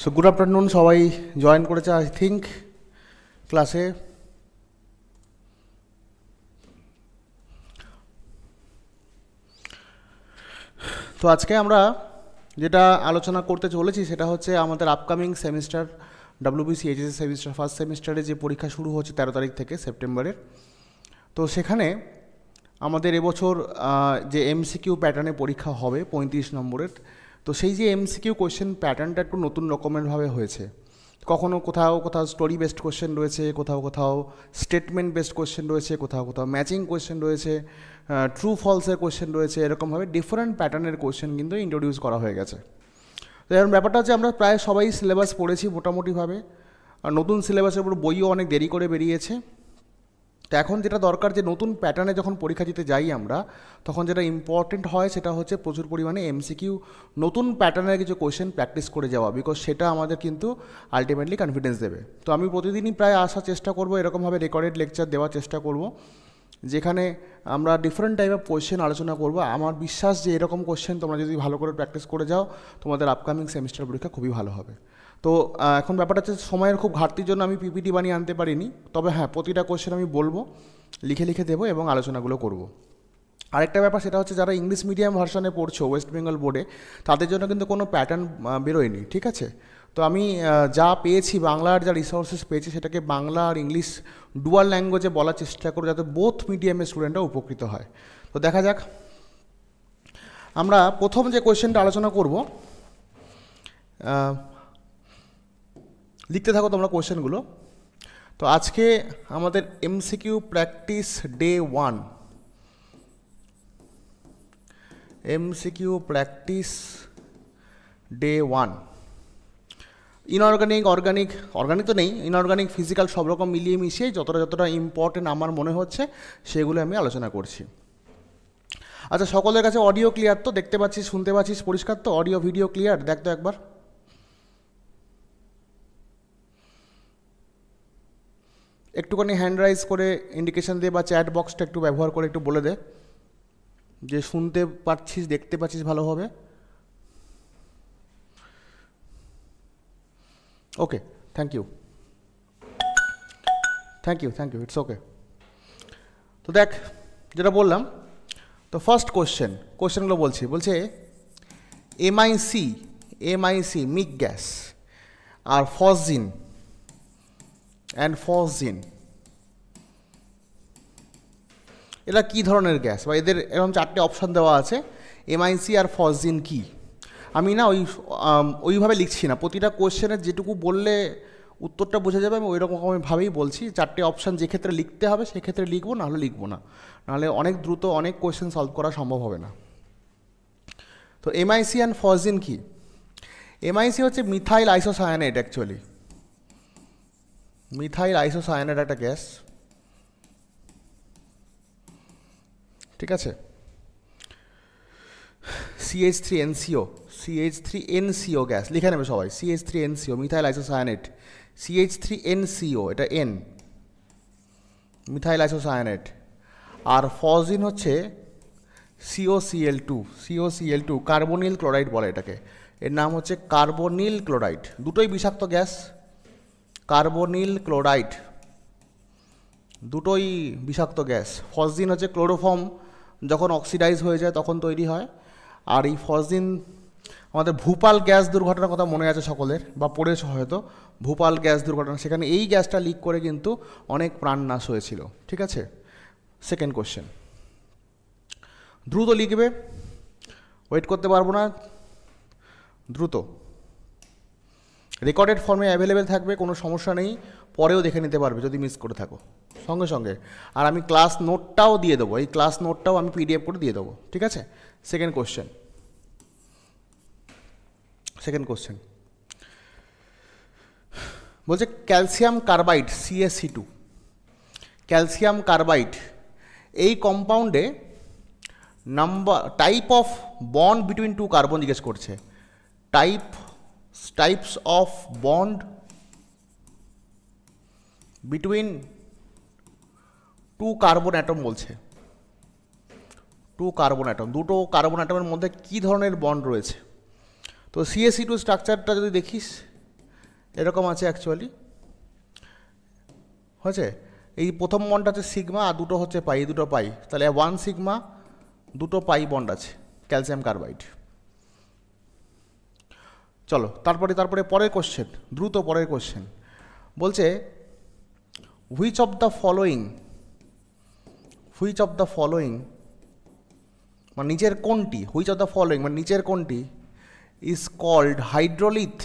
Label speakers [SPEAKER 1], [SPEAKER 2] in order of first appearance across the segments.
[SPEAKER 1] So good afternoon, সবাই join করেছে I think ক্লাসে। তো আজকে আমরা যেটা আলোচনা করতে চলেছি সেটা হচ্ছে আমাদের upcoming semester WBC HSC semester first সেমিস্টারে যে পরীক্ষা শুরু হচ্ছে 13 তারিখ থেকে সেপ্টেম্বরের। তো সেখানে আমাদের এবছর যে এমসিকিউ প্যাটার্নে পরীক্ষা হবে 35 নম্বরের, তো সেই যে এমসিকিউ কোয়েশ্চেন প্যাটার্নটা একটু নতুন রকমেরভাবে হয়েছে। কখনো কোথাও কোথাও স্টোরি বেসড কোয়েশ্চেন রয়েছে, কোথাও কোথাও স্টেটমেন্ট বেসড কোয়েশ্চেন রয়েছে, কোথাও কোথাও ম্যাচিং কোয়েশ্চেন রয়েছে, ট্রু ফলসের কোয়েশ্চেন রয়েছে, এরকমভাবে ডিফারেন্ট প্যাটার্নের কোয়েশ্চেন কিন্তু ইন্ট্রোডিউস করা হয়ে গেছে। তো এখন ব্যাপারটা হচ্ছে আমরা প্রায় সবাই সিলেবাস পড়েছি মোটামুটিভাবে, আর নতুন সিলেবাসের উপর বইও অনেক দেরি করে বেরিয়েছে। তো এখন যেটা দরকার, যে নতুন প্যাটার্নে যখন পরীক্ষা দিতে যাই আমরা, তখন যেটা ইম্পর্টেন্ট হয় সেটা হচ্ছে প্রচুর পরিমাণে এমসিকিউ নতুন প্যাটার্নের কিছু কোয়েশ্চেন প্র্যাকটিস করে যাওয়া, বিকজ সেটা আমাদের কিন্তু আলটিমেটলি কনফিডেন্স দেবে। তো আমি প্রতিদিনই প্রায় আসার চেষ্টা করব, এরকমভাবে রেকর্ডেড লেকচার দেওয়ার চেষ্টা করব, যেখানে আমরা ডিফারেন্ট টাইপ অফ কোয়েশ্চেন আলোচনা করব। আমার বিশ্বাস যে এরকম কোয়েশ্চেন তোমরা যদি ভালো করে প্র্যাকটিস করে যাও, তোমাদের আপকামিং সেমিস্টার পরীক্ষা খুবই ভালো হবে। তো এখন ব্যাপারটা হচ্ছে সময়ের খুব ঘাটতির জন্য আমি পিপিটি বানিয়ে আনতে পারিনি, তবে হ্যাঁ প্রতিটা কোয়েশ্চেন আমি বলবো, লিখে লিখে দেবো এবং আলোচনাগুলো করব। আরেকটা ব্যাপার সেটা হচ্ছে, যারা ইংলিশ মিডিয়াম ভার্সনে পড়ছো ওয়েস্ট বেঙ্গল বোর্ডে, তাদের জন্য কিন্তু কোনো প্যাটার্ন বেরোয়নি, ঠিক আছে? তো আমি যা পেয়েছি, বাংলার যা রিসোর্সেস পেয়েছি, সেটাকে বাংলা আর ইংলিশ ডুয়াল ল্যাঙ্গুয়েজে বলার চেষ্টা করব, যাতে বোথ মিডিয়ামের স্টুডেন্টরা উপকৃত হয়। তো দেখা যাক, আমরা প্রথম যে কোয়েশ্চেনটা আলোচনা করব, লিখতে থাকো তোমরা কোয়েশ্চেনগুলো। তো আজকে আমাদের MCQ practice day 1, MCQ practice day 1। Inorganic, organic, organic তো নেই, ইনঅর্গানিক, ফিজিক্যাল সব রকম মিলিয়ে মিশিয়ে যতটা ইম্পর্টেন্ট আমার মনে হচ্ছে সেগুলো আমি আলোচনা করছি। আচ্ছা, সকলের কাছে অডিও ক্লিয়ার তো? দেখতে পাচ্ছিস, শুনতে পাচ্ছিস পরিষ্কার তো? Audio video clear? দেখ তো একবার। একটুখানি হ্যান্ড রাইজ করে ইন্ডিকেশন দে, বা চ্যাট বক্সটা একটু ব্যবহার করে একটু বলে দে যে শুনতে পাচ্ছিস, দেখতে পাচ্ছিস ভালোভাবে। Okay, thank you, thank you, thank you, it's okay. তো দেখ, যেটা বললাম, তো ফার্স্ট কোয়েশ্চেনগুলো বলছে এমআইসি মিক গ্যাস আর ফসজিন এরা কী ধরনের গ্যাস, বা এদের এরকম 4টে অপশান দেওয়া আছে। এমআইসি আর ফসজিন কি? আমি না ওইভাবে লিখছি না, প্রতিটা কোয়েশ্চেনের যেটুকু বললে উত্তরটা বোঝা যাবে আমি ওই রকমভাবেই বলছি। 4টে অপশান যে ক্ষেত্রে লিখতে হবে সেক্ষেত্রে লিখবো, নাহলে লিখবো না, নাহলে অনেক দ্রুত অনেক কোয়েশ্চেন সলভ করা সম্ভব হবে না। তো এমআইসি অ্যান্ড ফসজিন কি? এমআইসি হচ্ছে methyl isocyanide, actually methyl isocyanide একটা গ্যাস, ঠিক আছে? CH3NCO গ্যাস লিখে নেবে সবাই, CH3NCO মিথাইল আইসোসায়ানাইড, CH3NCO এটা N, মিথাইল আইসোসায়ানাইড। আর ফসজিন হচ্ছে COCl2 কার্বনিল ক্লোরাইড বলে এটাকে, এর নাম হচ্ছে কার্বনিল ক্লোরাইড। দুটোই বিষাক্ত গ্যাস, কার্বনিল ক্লোরাইড দুটোই বিষাক্ত গ্যাস। ফসজিন হচ্ছে ক্লোরোফর্ম যখন অক্সিডাইজ হয়ে যায় তখন তৈরি হয়। আর এই ফসজিন আমাদের ভূপাল গ্যাস দুর্ঘটনার কথা মনে আছে সকলের, বা পড়েছ হয়তো, ভূপাল গ্যাস দুর্ঘটনা, সেখানে এই গ্যাসটা লিক করে কিন্তু অনেক প্রাণনাশ হয়েছিল, ঠিক আছে? সেকেন্ড কোশ্চেন, দ্রুত লিখবে, ওয়েট করতে পারবো না, দ্রুত। রেকর্ডেড ফর্মে অ্যাভেলেবেল থাকবে, কোনো সমস্যা নেই, পরেও দেখে নিতে পারবে যদি মিস করে থাকো সঙ্গে সঙ্গে। আর আমি ক্লাস নোটটাও দিয়ে দেবো, এই ক্লাস নোটটাও আমি PDF করে দিয়ে দেবো, ঠিক আছে? সেকেন্ড কোশ্চেন বলছে calcium carbide CaC2, calcium carbide এই কম্পাউন্ডে type of bond between 2 carbon জিজ্ঞেস করছে। Types of bond between 2 carbon atom বলছে। 2 কার্বন অ্যাটম, দুটো কার্বন অ্যাটমের মধ্যে কী ধরনের বন্ড রয়েছে? তো CaC2 স্ট্রাকচারটা যদি দেখিস, এরকম আছে অ্যাকচুয়ালি, হয়েছে। এই প্রথম বন্ডটা হচ্ছে সিগমা আর দুটো হচ্ছে পাই, দুটো পাই, তাহলে 1 সিগমা 2 পাই বন্ড আছে ক্যালসিয়াম কার্বাইড। চলো তারপরে পরের কোশ্চেন, দ্রুত পরের কোশ্চেন বলছে হুইচ অফ দ্য ফলোয়িং মানে নিচের কোনটি, হুইচ অফ দ্য ফলোয়িং মানে নিচের কোনটি ইজ কল্ড হাইড্রোলিথ,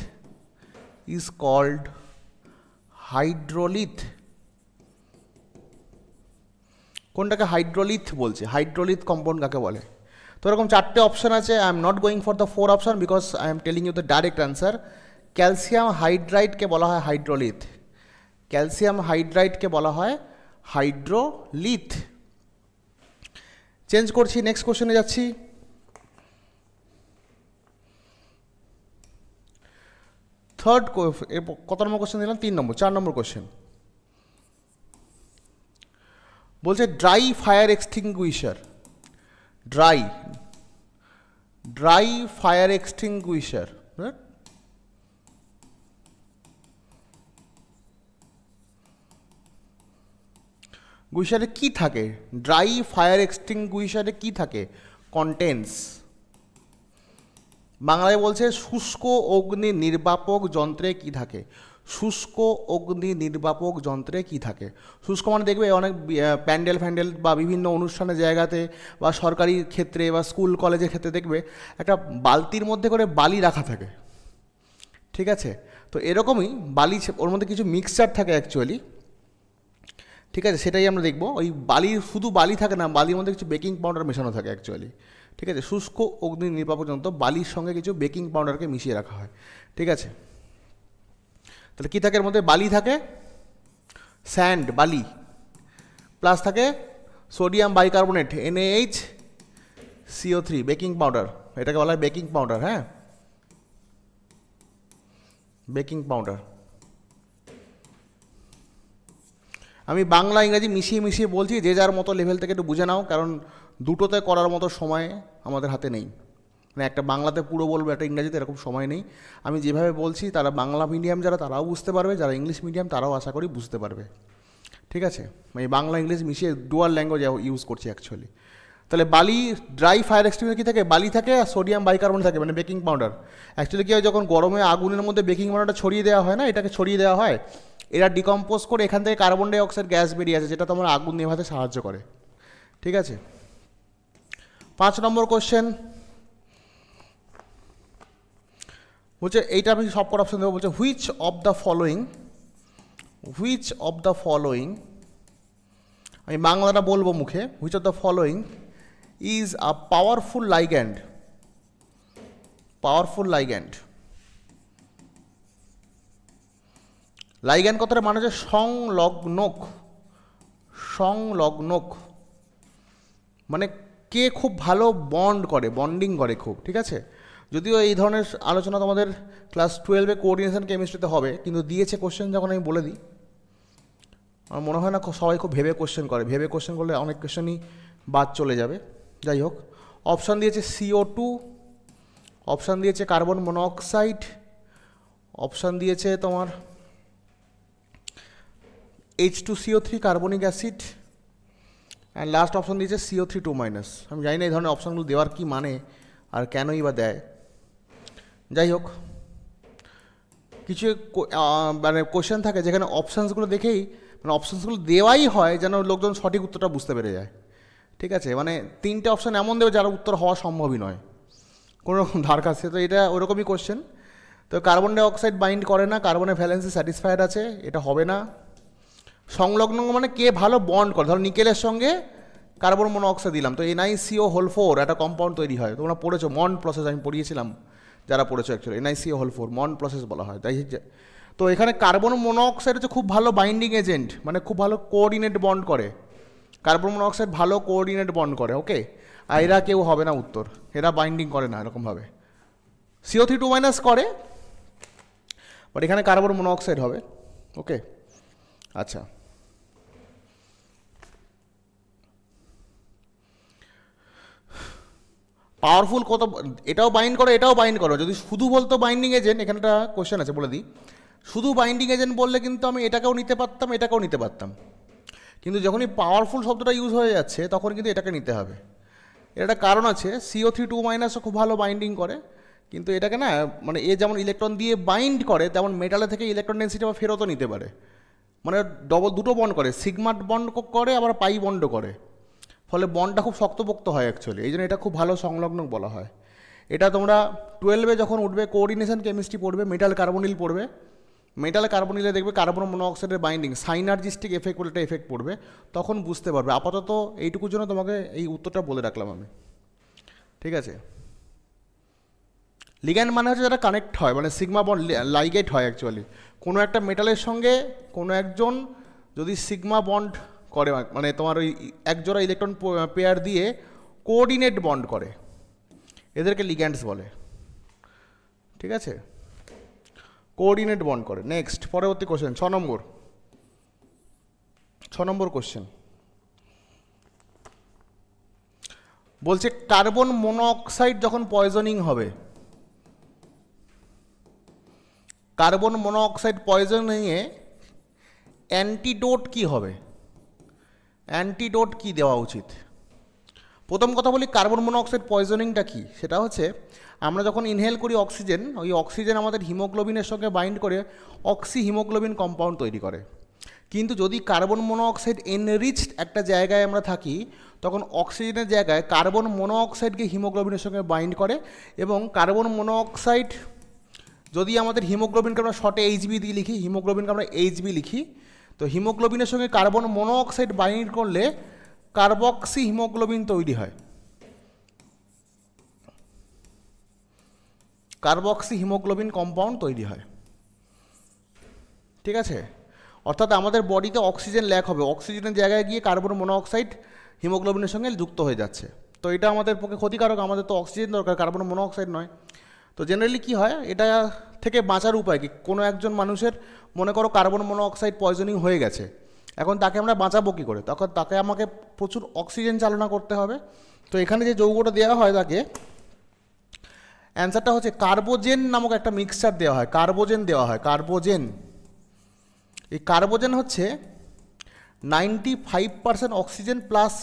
[SPEAKER 1] কোনটাকে হাইড্রোলিথ বলছে, হাইড্রোলিথ কম্পাউন্ড কাকে বলে। তো এরকম 4টে অপশান আছে, I am not going for the 4 option because I am telling you the direct answer. Calcium হাইড্রাইডকে বলা হয় হাইড্রোলিথ, ক্যালসিয়াম হাইড্রাইডকে বলা হয় হাইড্রোলিথ। চেঞ্জ করছি, নেক্সট কোশ্চেনে যাচ্ছি। থার্ড কত নম্বর কোশ্চেন দিলাম, 3 নম্বর, 4 নম্বর কোশ্চেন বলছে dry fire extinguisher, dry fire extinguisher গুইশারে কি থাকে, ড্রাই ফায়ার এক্সটিংগুইশারে কি থাকে, কন্টেন্টস। বাংলায় বলছে শুষ্ক অগ্নি নির্বাপক যন্ত্রে কি থাকে, শুষ্ক অগ্নি নির্বাপক যন্ত্রে কি থাকে। শুষ্ক মানে দেখবে অনেক প্যান্ডেল বা বিভিন্ন অনুষ্ঠানের জায়গাতে বা সরকারি ক্ষেত্রে বা স্কুল কলেজের ক্ষেত্রে দেখবে একটা বালতির মধ্যে করে বালি রাখা থাকে, ঠিক আছে। তো এরকমই বালি, ওর মধ্যে কিছু মিক্সচার থাকে অ্যাকচুয়ালি, ঠিক আছে, সেটাই আমরা দেখবো। ওই শুধু বালি থাকে না, বালির মধ্যে কিছু বেকিং পাউডার মেশানো থাকে অ্যাকচুয়ালি, ঠিক আছে। শুষ্ক অগ্নি নির্বাপক যন্ত্র, বালির সঙ্গে কিছু বেকিং পাউডারকে মিশিয়ে রাখা হয়, ঠিক আছে। তাহলে কী থাকে এর মধ্যে, বালি থাকে, স্যান্ড বালি, প্লাস থাকে sodium bicarbonate NaHCO3 baking powder, এটাকে বলা হয় বেকিং পাউডার, হ্যাঁ, বেকিং পাউডার। আমি বাংলা ইংরাজি মিশিয়ে বলছি, যে যার মতো লেভেল থেকে একটু বুঝে নাও, কারণ দুটোতে করার মতো সময় আমাদের হাতে নেই, মানে একটা বাংলাতে পুরো বলবো, একটা ইংরাজিতে, এরকম সময় নেই। আমি যেভাবে বলছি তারা বাংলা মিডিয়াম যারা তারাও বুঝতে পারবে, যারা ইংলিশ মিডিয়াম তারাও আশা করি বুঝতে পারবে, ঠিক আছে। আমি বাংলা ইংলিশ মিশিয়ে ডুয়াল ল্যাঙ্গুয়েজ ইউজ করছি অ্যাকচুয়ালি। তাহলে বালি, ড্রাই ফায়ার এক্সটিংগুইশার কী থাকে, বালি থাকে আর সোডিয়াম বাইকার্বনেট থাকে, মানে বেকিং পাউডার। অ্যাকচুয়ালি কী হয়, যখন গরমে আগুনের মধ্যে বেকিং পাউডারটা ছড়িয়ে দেওয়া হয় না, এটাকে ছড়িয়ে দেওয়া হয়, এরা ডিকম্পোজ করে এখান থেকে কার্বন ডাই অক্সাইড গ্যাস বেরিয়ে আসে, যেটা তোমার আগুন নেভাতে সাহায্য করে, ঠিক আছে। 5 নম্বর কোশ্চেন বলছে, এইটা আমি সব কটা অপশন দেবো, বলছে হুইচ অফ দ্য ফলোয়িং, আমি বাংলাটা বলবো মুখে, which of the following is a powerful ligand, ligand কথাটা মানে হচ্ছে সংলগ্নক, মানে কে খুব ভালো বন্ডিং করে খুব, ঠিক আছে। যদিও এই ধরনের আলোচনা তোমাদের ক্লাস 12-এ কোঅর্ডিনেশন কেমিস্ট্রিতে হবে, কিন্তু দিয়েছে কোশ্চেন যখন আমি বলে দিই, আমার মনে হয় না সবাই খুব ভেবে কোশ্চেন করলে অনেক কোশ্চেনই বাদ চলে যাবে। যাই হোক, অপশান দিয়েছে CO2, অপশান দিয়েছে কার্বন মনোক্সাইড, অপশান দিয়েছে তোমার H2CO3 carbonic acid, and last option দিয়েছে CO3-2-। আমি জানি না এই ধরনের অপশানগুলো দেওয়ার কী মানে আর কেনই বা দেয়। যাই হোক, কিছু মানে কোশ্চেন থাকে যেখানে অপশানসগুলো দেখেই, মানে অপশানসগুলো দেওয়াই হয় যেন লোকজন সঠিক উত্তরটা বুঝতে পেরে যায়, ঠিক আছে। মানে 3টে অপশান এমন দেবে যার উত্তর হওয়া সম্ভবই নয় কোনো রকম ধার কাছে, তো এটা ওরকমই কোশ্চেন। তো কার্বন ডাই অক্সাইড বাইন্ড করে না, কার্বনের ভ্যালেন্সি স্যাটিসফাইড আছে, এটা হবে না। সংলগ্ন মানে কে ভালো বন্ড করে, ধরো নিকেলের সঙ্গে কার্বন মনোক্সাইড দিলাম, তো NiCO4 একটা কম্পাউন্ড তৈরি হয়, তোমরা পড়েছো মন্ড প্রসেস, আমি পড়িয়েছিলাম যারা পড়েছো অ্যাকচুয়ালি, NiCO4 মন্ড প্রসেস বলা হয়। তাই তো এখানে কার্বন মনোক্সাইড হচ্ছে খুব ভালো বাইন্ডিং এজেন্ট, মানে খুব ভালো কোঅর্ডিনেট বন্ড করে, কার্বন মনোক্সাইড ভালো কোঅর্ডিনেট বন্ড করে, ওকে। আর এরা কেউ হবে না উত্তর, এরা বাইন্ডিং করে না এরকমভাবে, CO3-2- করে, বাট এখানে কার্বন মনোক্সাইড হবে, ওকে। আচ্ছা, পাওয়ারফুল কত, এটাও বাইন্ড করো, যদি শুধু বলতো বাইন্ডিং এজেন্ট, এখানে একটা কোশ্চেন আছে বলে দিই, শুধু বাইন্ডিং এজেন্ট বললে কিন্তু আমি এটাকেও নিতে পারতাম, এটাকেও নিতে পারতাম, কিন্তু যখনই পাওয়ারফুল শব্দটা ইউজ হয়ে যাচ্ছে তখন কিন্তু এটাকে নিতে হবে। এর একটা কারণ আছে, CO3 2- খুব ভালো বাইন্ডিং করে, কিন্তু এটাকে না মানে এ যেমন ইলেকট্রন দিয়ে বাইন্ড করে তেমন মেটালে থেকে ইলেকট্রন ডেন্সিটি আবার ফেরতও নিতে পারে, মানে দুটো বন্ড করে, সিগমা বন্ড করে আবার পাই বন্ড করে, ফলে বন্ডটা খুব শক্তপোক্ত হয় অ্যাকচুয়ালি, এই জন্য এটা খুব ভালো সংলগ্ন বলা হয়। এটা তোমরা 12-এ যখন উঠবে কোঅর্ডিনেশন কেমিস্ট্রি পড়বে, মেটাল কার্বনিল পড়বে, মেটাল কার্বনিলে দেখবে কার্বন মনোঅক্সাইডের বাইন্ডিং সাইনার্জিস্টিক এফেক্ট বলে একটা এফেক্ট পড়বে, তখন বুঝতে পারবে। আপাতত এইটুকুর জন্য তোমাকে এই উত্তরটা বলে রাখলাম আমি, ঠিক আছে। লিগ্যান্ড মানে হচ্ছে যারা কানেক্ট হয়, মানে সিগমা বন্ড লাইগেট হয় অ্যাকচুয়ালি, কোনো একটা মেটালের সঙ্গে কোনো একজন যদি সিগমা বন্ড করে, মানে তোমার ওই একজোড়া ইলেকট্রন পেয়ার দিয়ে কোঅর্ডিনেট বন্ড করে, এদেরকে লিগ্যান্ডস বলে, ঠিক আছে, কোঅর্ডিনেট বন্ড করে। নেক্সট পরবর্তী কোশ্চেন 6 নম্বর কোশ্চেন বলছে কার্বন মনোঅক্সাইড যখন পয়জনিং হবে, কার্বন মনোঅক্সাইড পয়জনিংয়ে অ্যান্টিডোট কি হবে, অ্যান্টিডোট কি দেওয়া উচিত? প্রথম কথা বলি কার্বন মনোঅক্সাইড পয়জনিংটা কি, সেটা হচ্ছে আমরা যখন ইনহেল করি অক্সিজেন, ওই অক্সিজেন আমাদের হিমোগ্লোবিনের সঙ্গে বাইন্ড করে অক্সি হিমোগ্লোবিন কম্পাউন্ড তৈরি করে, কিন্তু যদি কার্বন মনোঅক্সাইড এনরিচড একটা জায়গায় আমরা থাকি তখন অক্সিজেনের জায়গায় কার্বন মনোঅক্সাইডকে হিমোগ্লোবিনের সঙ্গে বাইন্ড করে, এবং কার্বন মনোঅক্সাইড যদি আমাদের হিমোগ্লোবিনকে আমরা শর্টে এইচবি দিয়ে লিখি, হিমোগ্লোবিনকে আমরা এইচবি লিখি, তো হিমোগ্লোবিনের সঙ্গে কার্বন মনোঅক্সাইড বাইন্ড করলে কার্বক্সি হিমোগ্লোবিন তৈরি হয়, কার্বক্সি হিমোগ্লোবিন কম্পাউন্ড তৈরি হয়, ঠিক আছে। অর্থাৎ আমাদের বডিতে অক্সিজেন ল্যাক হবে, অক্সিজেনের জায়গায় গিয়ে কার্বন মনোঅক্সাইড হিমোগ্লোবিনের সঙ্গে যুক্ত হয়ে যাচ্ছে, তো এটা আমাদের পক্ষে ক্ষতিকারক, আমাদের তো অক্সিজেন দরকার, কার্বন মনোঅক্সাইড নয়। তো জেনারেলি কী হয়, এটা থেকে বাঁচার উপায় কি, কোনো একজন মানুষের মনে করো কার্বন মনোঅক্সাইড পয়জনিং হয়ে গেছে, এখন তাকে আমরা বাঁচাবো কী করে, তখন তাকে আমাকে প্রচুর অক্সিজেন চালনা করতে হবে। তো এখানে যে যৌগটা দেওয়া হয় তাকে, অ্যান্সারটা হচ্ছে কার্বোজেন নামক একটা মিক্সচার দেওয়া হয়, কার্বোজেন দেওয়া হয়, কার্বোজেন। এই কার্বোজেন হচ্ছে 95% অক্সিজেন প্লাস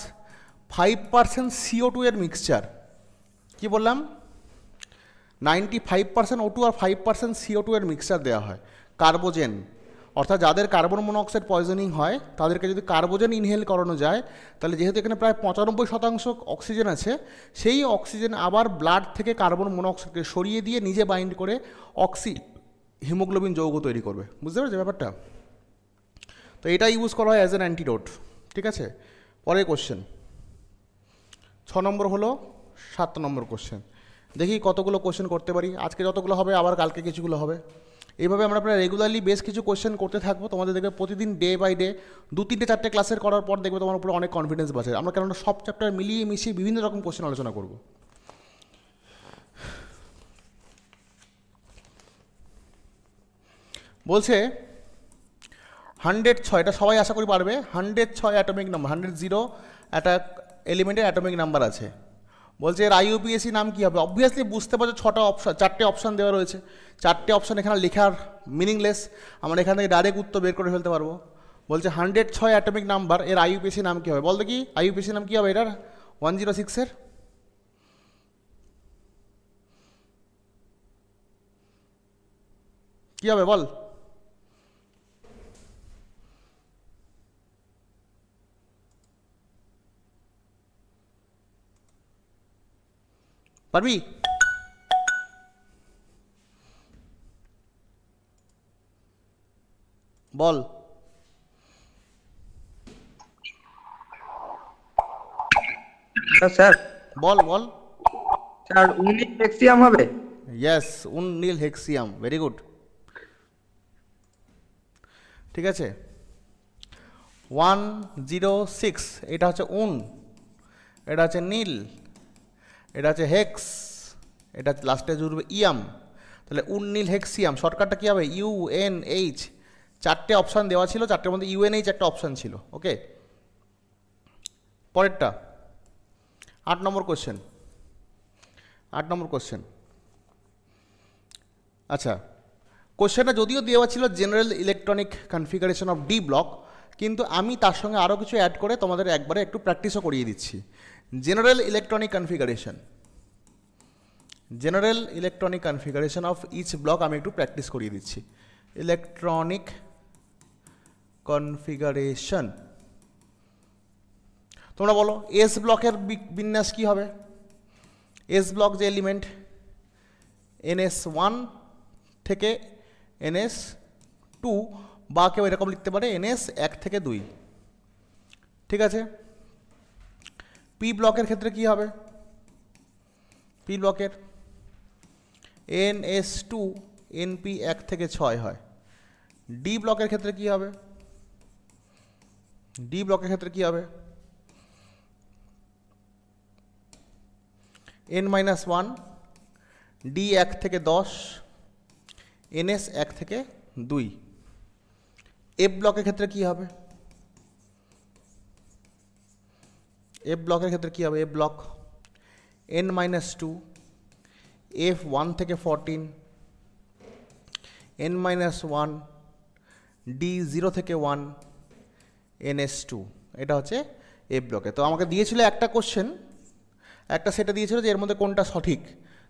[SPEAKER 1] 5% CO2 এর মিক্সচার। কি বললাম, 95% O2 আর 5% CO2 এর মিক্সচার দেওয়া হয় কার্বোজেন। অর্থাৎ যাদের কার্বন মনোঅক্সাইড পয়জনিং হয় তাদেরকে যদি কার্বোজেন ইনহেল করানো যায়, তাহলে যেহেতু এখানে প্রায় 95% অক্সিজেন আছে, সেই অক্সিজেন আবার ব্লাড থেকে কার্বন মনোঅক্সাইডকে সরিয়ে দিয়ে নিজে বাইন্ড করে অক্সি হিমোগ্লোবিন যৌগ তৈরি করবে। বুঝতে পারছো ব্যাপারটা? তো এটা ইউজ করা হয় অ্যাজ অ্যান অ্যান্টিডোট, ঠিক আছে। পরের কোশ্চেন 6 নম্বর হলো 7 নম্বর কোশ্চেন। দেখি কতগুলো কোশ্চেন করতে পারি, আজকে যতগুলো হবে আবার কালকে কিছুগুলো হবে, এইভাবে আমরা প্রায় রেগুলারলি বেশ কিছু কোশ্চেন করতে থাকবো। তোমাদের দেখবে প্রতিদিন ডে বাই ডে 2-3-4টে ক্লাসের করার পর দেখবে তোমার উপরে অনেক কনফিডেন্স বাড়ছে। আমরা কেননা সব চ্যাপ্টার মিলিয়ে মিশিয়ে বিভিন্ন রকম কোশ্চেন আলোচনা করব। বলছে 106, এটা সবাই আশা করি পারবে, 106 অ্যাটমিক নাম্বার, 100 একটা এলিমেন্টের অ্যাটমিক নাম্বার আছে। বলছে এর IUPAC নাম কী হবে? অবভিয়াসলি বুঝতে পারছো 4টে অপশান দেওয়া রয়েছে, 4টে অপশান এখানে লেখার মিনিংলেস, আমরা এখান থেকে ডাইরেক্ট উত্তর বের করে ফেলতে পারবো। বলছে 106 অ্যাটমিক নাম্বার, এর IUPAC নাম কী হবে? বল দেখি IUPAC নাম কী হবে এটার 106-এর? কী হবে বল? পারবি? বল।
[SPEAKER 2] স্যার
[SPEAKER 1] বল বল।
[SPEAKER 2] স্যার উনিল হেক্সিয়াম হবে।
[SPEAKER 1] ইয়েস, উননীল হেক্সিয়াম, ভেরি গুড, ঠিক আছে। 106, এটা হচ্ছে উন, এটা হচ্ছে নীল, এটা হচ্ছে হেক্স, এটা লাস্টে জুড়বে ইয়াম, তাহলে উননীল হেক্সিয়াম। শর্টকাটটা কী হবে? UNH। 4টে অপশান দেওয়া ছিল, 4টের মধ্যে UNH একটা অপশান ছিল। ওকে, পরেরটা 8 নম্বর কোশ্চেন। 8 নম্বর কোশ্চেন, আচ্ছা কোশ্চেনটা যদিও দেওয়া ছিল general electronic configuration of D block, কিন্তু আমি তার সঙ্গে আরও কিছু অ্যাড করে তোমাদের একবারে একটু প্র্যাকটিসও করিয়ে দিচ্ছি। General electronic configuration of each block আমি একটু প্র্যাকটিস করিয়ে দিচ্ছি। ইলেকট্রনিক কনফিগারেশন, তোমরা বলো এস ব্লকের বিন্যাস কি হবে? এস ব্লক যে এলিমেন্ট NS1 থেকে NS2, বা কেউ এরকম লিখতে পারে NS1 থেকে 2, ঠিক আছে। পি ব্লকের ক্ষেত্রে কি হবে? পি ব্লকের NS2 NP 1 থেকে 6 হয়। ডি ব্লকের ক্ষেত্রে কি হবে? ডি ব্লকের ক্ষেত্রে কি হবে? N-1 ডি 1 থেকে 10, NS 1 থেকে 2। এফ ব্লকের ক্ষেত্রে কি হবে? এফ ব্লকের ক্ষেত্রে কি হবে? এফ ব্লক N-2 F 1 থেকে 14, N-1 D 0 থেকে 1, NS2। এটা হচ্ছে এফ ব্লকে। তো আমাকে দিয়েছিল একটা কোশ্চেন, একটা সেটা দিয়েছিল যে এর মধ্যে কোনটা সঠিক।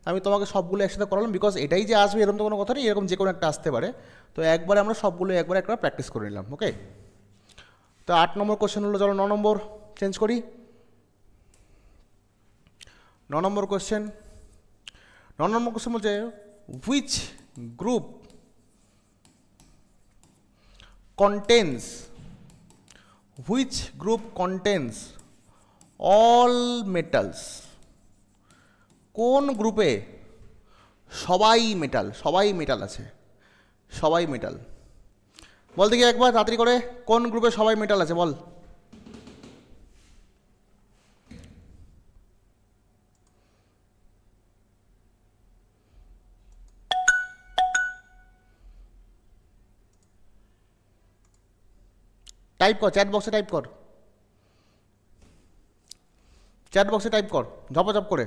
[SPEAKER 1] আমি তোমাকে সবগুলো একসাথে করালাম, বিকজ এটাই যে আসবে এরকম তো কোনো কথা নেই, এরকম যে কোনো একটা আসতে পারে। তো একবারে আমরা সবগুলো একবার একটা প্র্যাকটিস করে নিলাম, ওকে। তো 8 নম্বর কোশ্চেন হলো, চলো 9 নম্বর চেঞ্জ করি। 9 নম্বর কোশ্চেন বলছে which group contains all metals? কোন গ্রুপে সবাই মেটাল আছে? সবাই মেটাল বল দেখি একবার তাড়াতাড়ি করে, কোন গ্রুপে সবাই মেটাল আছে বল। টাইপ কর, চ্যাট বক্সে টাইপ কর, ঝপাঝপ করে।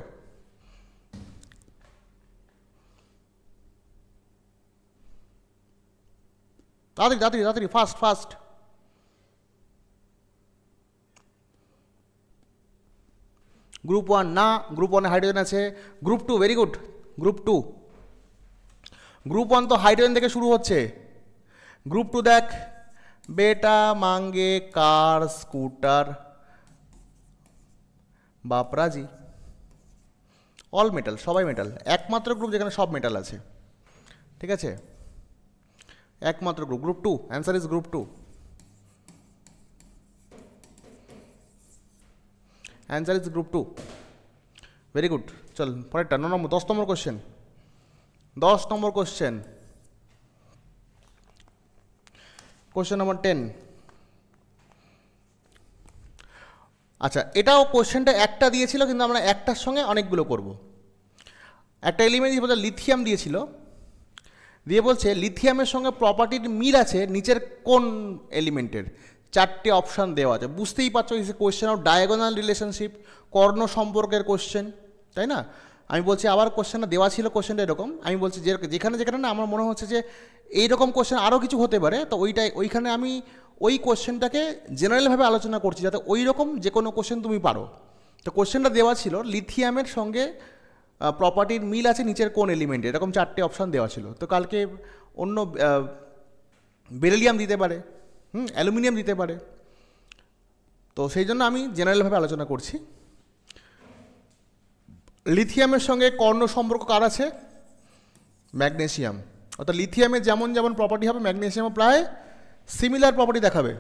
[SPEAKER 1] তাড়াতাড়ি ফাস্ট। গ্রুপ 1 না, গ্রুপ 1 হাইড্রোজেন আছে। Group 2, very good, group 2। Group 1 তো হাইড্রোজেন থেকে শুরু হচ্ছে। গ্রুপ 2 দেখ, বেটা, মাঙ্গে, কার, স্কুটার, বাপরাজি, অল মেটাল, সবাই মেটাল। একমাত্র গ্রুপ যেখানে সব মেটাল আছে, ঠিক আছে, একমাত্র group 2। Answer is group 2। Answer is group 2, very good. চল পরেরটা 9 নম্বর 10 নম্বর কোশ্চেন। 10 নম্বর কোশ্চেন, কোশ্চেন নম্বর 10। আচ্ছা, এটাও কোশ্চেনটা একটা দিয়েছিল, কিন্তু আমরা একটার সঙ্গে অনেকগুলো করব। একটা এলিমেন্ট বলছে লিথিয়াম দিয়েছিল, দিয়ে বলছে লিথিয়ামের সঙ্গে প্রপার্টির মিল আছে নিচের কোন এলিমেন্টের? 4টে অপশান দেওয়া আছে। বুঝতেই পারছো, is a question of diagonal relationship, কর্ণ সম্পর্কের কোশ্চেন, তাই না? আমি বলছি আবার কোশ্চেনটা দেওয়া ছিল, কোশ্চেনটা এরকম। আমি বলছি যে যেখানে না আমার মনে হচ্ছে যে এইরকম কোশ্চেন আরও কিছু হতে পারে, তো ওইখানে আমি ওই কোশ্চেনটাকে জেনারেলভাবে আলোচনা করছি, যাতে ওই রকম যে কোনো কোশ্চেন তুমি পারো। তো কোশ্চেনটা দেওয়া ছিল লিথিয়ামের সঙ্গে প্রপার্টির মিল আছে নিচের কোন এলিমেন্টে, এরকম 4টে অপশান দেওয়া ছিল। তো কালকে অন্য বেরিলিয়াম দিতে পারে, অ্যালুমিনিয়াম দিতে পারে, তো সেই জন্য আমি জেনারেলভাবে আলোচনা করছি। লিথিয়ামের সঙ্গে কর্ণ সম্পর্ক কার আছে? ম্যাগনেসিয়াম। অর্থাৎ লিথিয়ামের যেমন যেমন প্রপার্টি হবে, ম্যাগনেসিয়ামও প্রায় সিমিলার প্রপার্টি দেখাবে।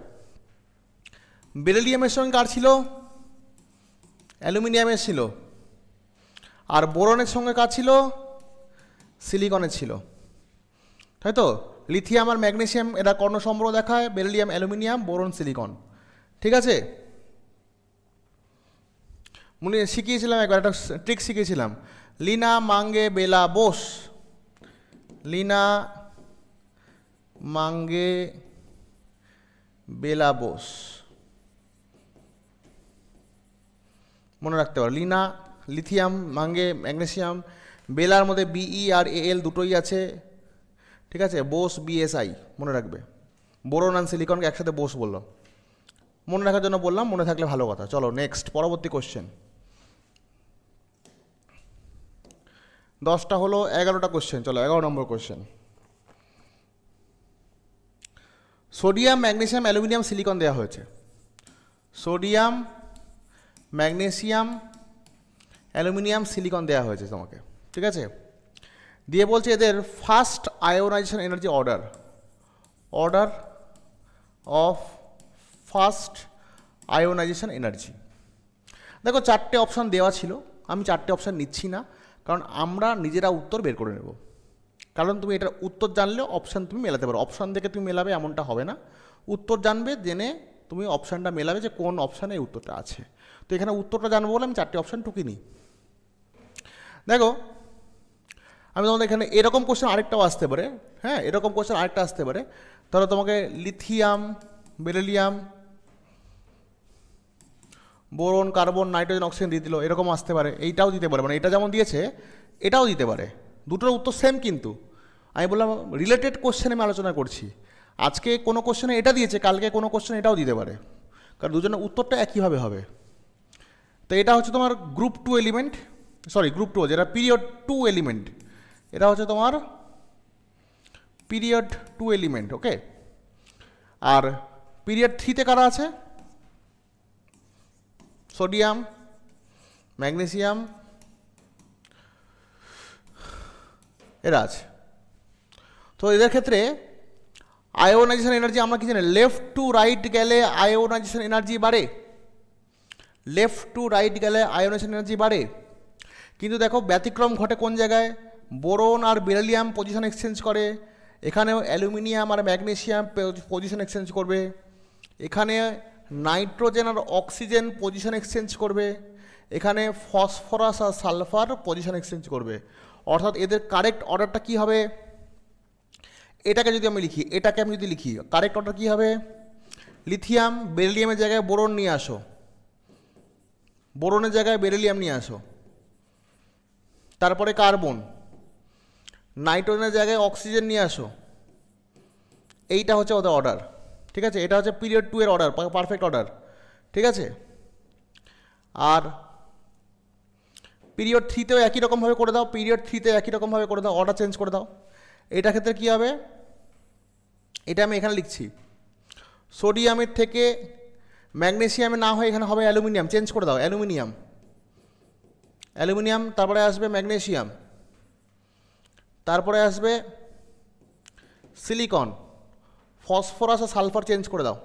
[SPEAKER 1] বেরিলিয়ামের সঙ্গে কার ছিল? অ্যালুমিনিয়ামের ছিল। আর বোরনের সঙ্গে কার ছিল? সিলিকনের ছিল, তাই তো? লিথিয়াম আর ম্যাগনেসিয়াম এরা কর্ণ সম্পর্ক দেখায়, বেরিলিয়াম, অ্যালুমিনিয়াম, বোরন, সিলিকন, ঠিক আছে? মনে শিখিয়েছিলাম একবার, একটা ট্রিক শিখিয়েছিলাম, লিনা, মাঙ্গে, বেলা, বোস। লিনা, মাঙ্গে, বেলা, বোস, মনে রাখতে পারো। লিনা, লিথিয়াম, মাঙ্গে, ম্যাগনেসিয়াম, বেলার মধ্যে BE আর AL দুটোই আছে, ঠিক আছে, বোস BSI মনে রাখবে, বোরন অ্যান্ড সিলিকনকে একসাথে বোস বললো, মনে রাখার জন্য বললাম, মনে থাকলে ভালো কথা। চলো নেক্সট, পরবর্তী কোশ্চেন। 10টা হলো, 11টা কোশ্চেন। চলো 11 number question. Sodium, magnesium, aluminium, silicon দেওয়া হয়েছে। সোডিয়াম, ম্যাগনেসিয়াম, অ্যালুমিনিয়াম, সিলিকন দেওয়া হয়েছে তোমাকে, ঠিক আছে। দিয়ে বলছে এদের first ionisation energy order, order of first ionisation energy. দেখো 4টে অপশান দেওয়া ছিল, আমি 4টে অপশান নিচ্ছি না, কারণ আমরা নিজেরা উত্তর বের করে নেব। কারণ তুমি এটার উত্তর জানলে অপশান তুমি মেলাতে পারো, অপশান দেখে তুমি মেলাবে এমনটা হবে না, উত্তর জানবে, জেনে তুমি অপশানটা মেলাবে যে কোন অপশানে এই উত্তরটা আছে। তো এখানে উত্তরটা জানবো বলে আমি 4টে অপশান টুকি নিই। দেখো আমি তোমাদের এখানে এরকম কোশ্চেন আরেকটাও আসতে পারে, হ্যাঁ এরকম কোশ্চেন আরেকটা আসতে পারে। তাহলে তোমাকে lithium, beryllium, boron, carbon, nitrogen, oxygen দিয়ে দিল, এরকম আসতে পারে। এইটাও দিতে পারে, মানে এটা যেমন দিয়েছে এটাও দিতে পারে। দুটোর উত্তর সেম, কিন্তু আমি বললাম রিলেটেড কোশ্চেন আমি আলোচনা করছি। আজকে কোনো কোশ্চেনে এটা দিয়েছে, কালকে কোনো কোশ্চেন এটাও দিতে পারে, কারণ দুজনের উত্তরটা একইভাবে হবে। তো এটা হচ্ছে তোমার গ্রুপ 2 এলিমেন্ট, সরি গ্রুপ 2 যেটা পিরিয়ড 2 এলিমেন্ট, এটা হচ্ছে তোমার পিরিয়ড 2 এলিমেন্ট, ওকে। আর পিরিয়ড 3তে কারা আছে? সোডিয়াম, ম্যাগনেসিয়াম, এরা আছে। তো এদের ক্ষেত্রে আয়োনাইজেশন এনার্জি আমরা কি জানি, লেফট টু রাইট গেলে আয়োনাইজেশন এনার্জি বাড়ে, লেফট টু রাইট গেলে আয়োনাইজেশন এনার্জি বাড়ে। কিন্তু দেখো ব্যতিক্রম ঘটে কোন জায়গায়, বোরন আর বেরিলিয়াম পজিশন এক্সচেঞ্জ করে, এখানেও অ্যালুমিনিয়াম আর ম্যাগনেসিয়াম পজিশন এক্সচেঞ্জ করবে, এখানে নাইট্রোজেন আর অক্সিজেন পজিশন এক্সচেঞ্জ করবে, এখানে ফসফরাস আর সালফার পজিশন এক্সচেঞ্জ করবে। অর্থাৎ এদের কারেক্ট অর্ডারটা কী হবে, এটাকে যদি আমি লিখি, এটাকে আমি যদি লিখি, কারেক্ট অর্ডার কী হবে, লিথিয়াম বেরিলিয়ামের জায়গায় বোরন নিয়ে আসো, বোরনের জায়গায় বেরিলিয়াম নিয়ে আসো, তারপরে কার্বন, নাইট্রোজেনের জায়গায় অক্সিজেন নিয়ে আসো। এইটা হচ্ছে ওদের অর্ডার, ঠিক আছে। এটা হচ্ছে পিরিয়ড 2 এর অর্ডার, পারফেক্ট অর্ডার, ঠিক আছে। আর পিরিয়ড 3তেও একই রকমভাবে করে দাও, পিরিয়ড 3তে একই রকমভাবে করে দাও, অর্ডার চেঞ্জ করে দাও। এটার ক্ষেত্রে কী হবে, এটা আমি এখানে লিখছি, সোডিয়ামের থেকে ম্যাগনেসিয়ামে না হয়ে এখানে হবে অ্যালুমিনিয়াম, চেঞ্জ করে দাও, অ্যালুমিনিয়াম, অ্যালুমিনিয়াম, তারপরে আসবে ম্যাগনেসিয়াম, তারপরে আসবে সিলিকন, ফসফরাস আর সালফার চেঞ্জ করে দাও,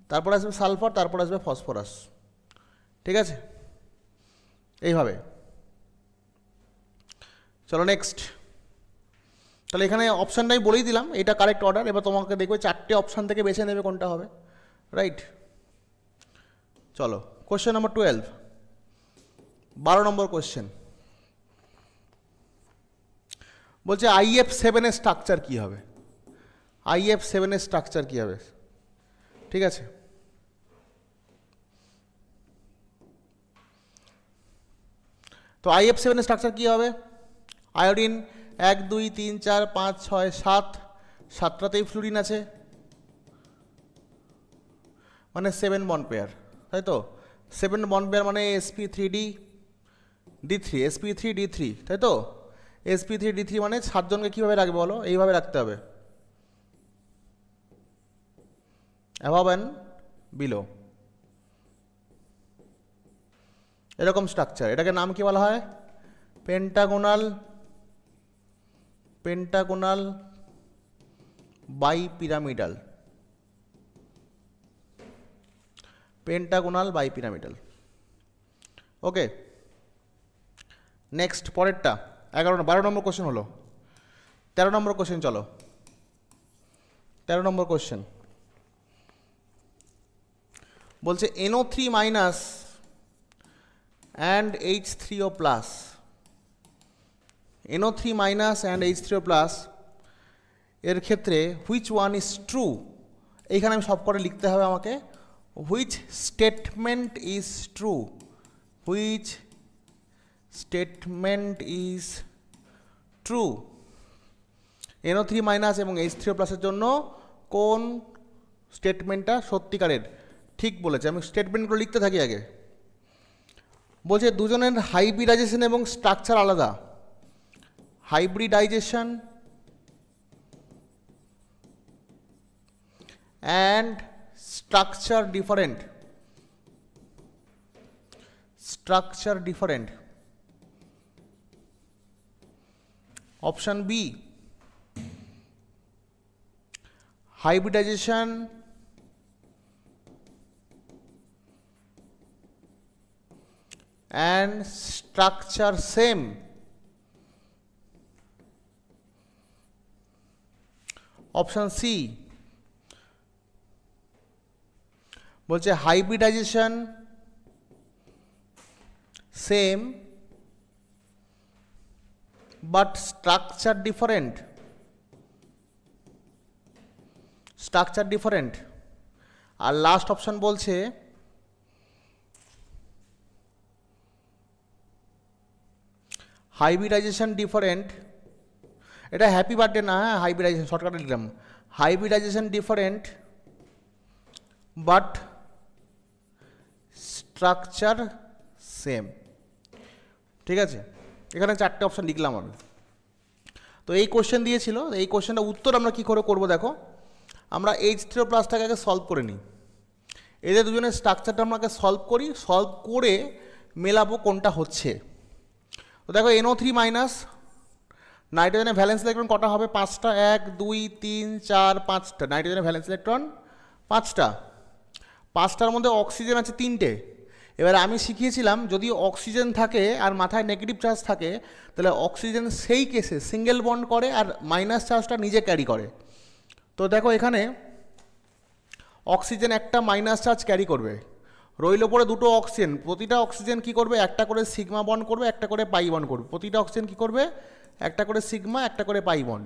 [SPEAKER 1] তারপরে আসবে সালফার, তারপরে আসবে ফসফরাস, ঠিক আছে, এইভাবে। চলো নেক্সট। তাহলে এখানে অপশানটাই বলেই দিলাম, এটা কারেক্ট অর্ডার। এবার তোমাকে দেখবে 4টে অপশান থেকে বেছে নেবে কোনটা হবে, রাইট। চলো কোশ্চেন নম্বর 12, 12 নম্বর কোশ্চেন। বলছে IF7 এর স্ট্রাকচার কী হবে, IF7 এর স্ট্রাকচার কী হবে, ঠিক আছে। তো IF7 এর স্ট্রাকচার কী হবে, আয়োডিন 1 2 3 4 5 6 7, 7টাতেই ফ্লুরিন আছে, মানে 7 বন্ড পেয়ার, তাই তো। 7 বন্ড পেয়ার মানে sp3d d3, sp3d3, তাই তো। sp3d3 মানে 7জনকে কীভাবে রাখবে বলো, এইভাবে রাখতে হবে, অ্যাবভ অ্যান্ড বিলো, এরকম স্ট্রাকচার। এটাকে নাম কি বলা হয়, পেন্টাগোনাল, পেন্টাগোনাল বাইপিরামিডাল, পেন্টাগোনাল বাইপিরামিডাল, ওকে। নেক্সট পরেরটা 12 নম্বর কোশ্চেন হলো। 13 নম্বর কোশ্চেন, চলো 13 নম্বর কোশ্চেন। বলছে NO3 minus and H3O plus, NO3 minus and H3O plus এর ক্ষেত্রে হুইচ ওয়ান ইজ ট্রু, এইখানে আমি সব করে লিখতে হবে আমাকে, which statement is true, which statement is true, NO3 minus এবং H3O প্লাসের জন্য কোন স্টেটমেন্টটা সত্যিকারের? ঠিক বলেছে, আমি স্টেটমেন্টগুলো লিখতে থাকি আগে। বলছে দুজনের হাইব্রিডাইজেশন এবং স্ট্রাকচার আলাদা। Hybridisation and structure different. Structure different. Option B, hybridization and structure same. Option C বলছে hybridization same but structure different. Structure different. আর লাস্ট অপশন বলছে হাইব্রিডাইজেশন ডিফারেন্ট। এটা হ্যাপি বার্থডে না, হ্যাঁ হাইব্রিডাইজেশন শর্টকাটে দিলাম। Hybridisation different but structure same. ঠিক আছে, এখানে 4টে অপশন লিখলাম আমি। তো এই কোশ্চেন দিয়েছিল, এই কোশ্চেনটা উত্তর আমরা কী করে করবো দেখো। আমরা H3O প্লাসটাকে আগে সলভ করে নিই, এদের দুজনের স্ট্রাকচারটা আমরা আগে সলভ করি, সলভ করে মেলাবো কোনটা হচ্ছে। তো দেখো NO3 মাইনাস নাইট্রোজেনের ভ্যালেন্স ইলেকট্রন কটা হবে? 5টা। 1 2 3 4 5টা নাইট্রোজেনের ভ্যালেন্স ইলেকট্রন 5টা। 5টার মধ্যে অক্সিজেন আছে 3টে। এবার আমি শিখিয়েছিলাম যদি অক্সিজেন থাকে আর মাথায় নেগেটিভ চার্জ থাকে তাহলে অক্সিজেন সেই কেসে সিঙ্গেল বন্ড করে আর মাইনাস চার্জটা নিজে ক্যারি করে। তো দেখো এখানে অক্সিজেন একটা মাইনাস চার্জ ক্যারি করবে, রইল পরে দুটো অক্সিজেন। প্রতিটা অক্সিজেন কি করবে? একটা করে সিগমা বন্ড করবে, একটা করে পাই বন্ড করবে। প্রতিটা অক্সিজেন কি করবে? একটা করে সিগমা, একটা করে পাই বন্ড।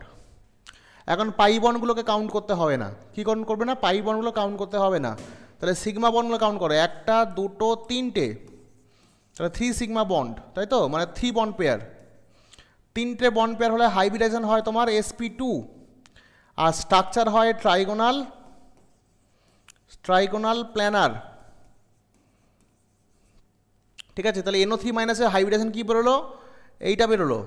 [SPEAKER 1] এখন পাই বন্ডগুলোকে কাউন্ট করতে হবে না। কী কাউন্ট করবে না? পাই বন্ডগুলো কাউন্ট করতে হবে না। তাহলে সিগমা বন্ডগুলো কাউন্ট করে 1টা 2টো 3টে, তাহলে 3 সিগমা বন্ড, তাই তো? মানে 3 বন্ড পেয়ার। 3টে বন্ড পেয়ার হলে হাইব্রিডাইজেশন হয় তোমার sp2 আর স্ট্রাকচার হয় ট্রাইগোনাল প্ল্যানার। ঠিক আছে, তাহলে NO3 মাইনাসের হাইব্রিডাইজেশন কী বেরোলো? এইটা বেরোলো,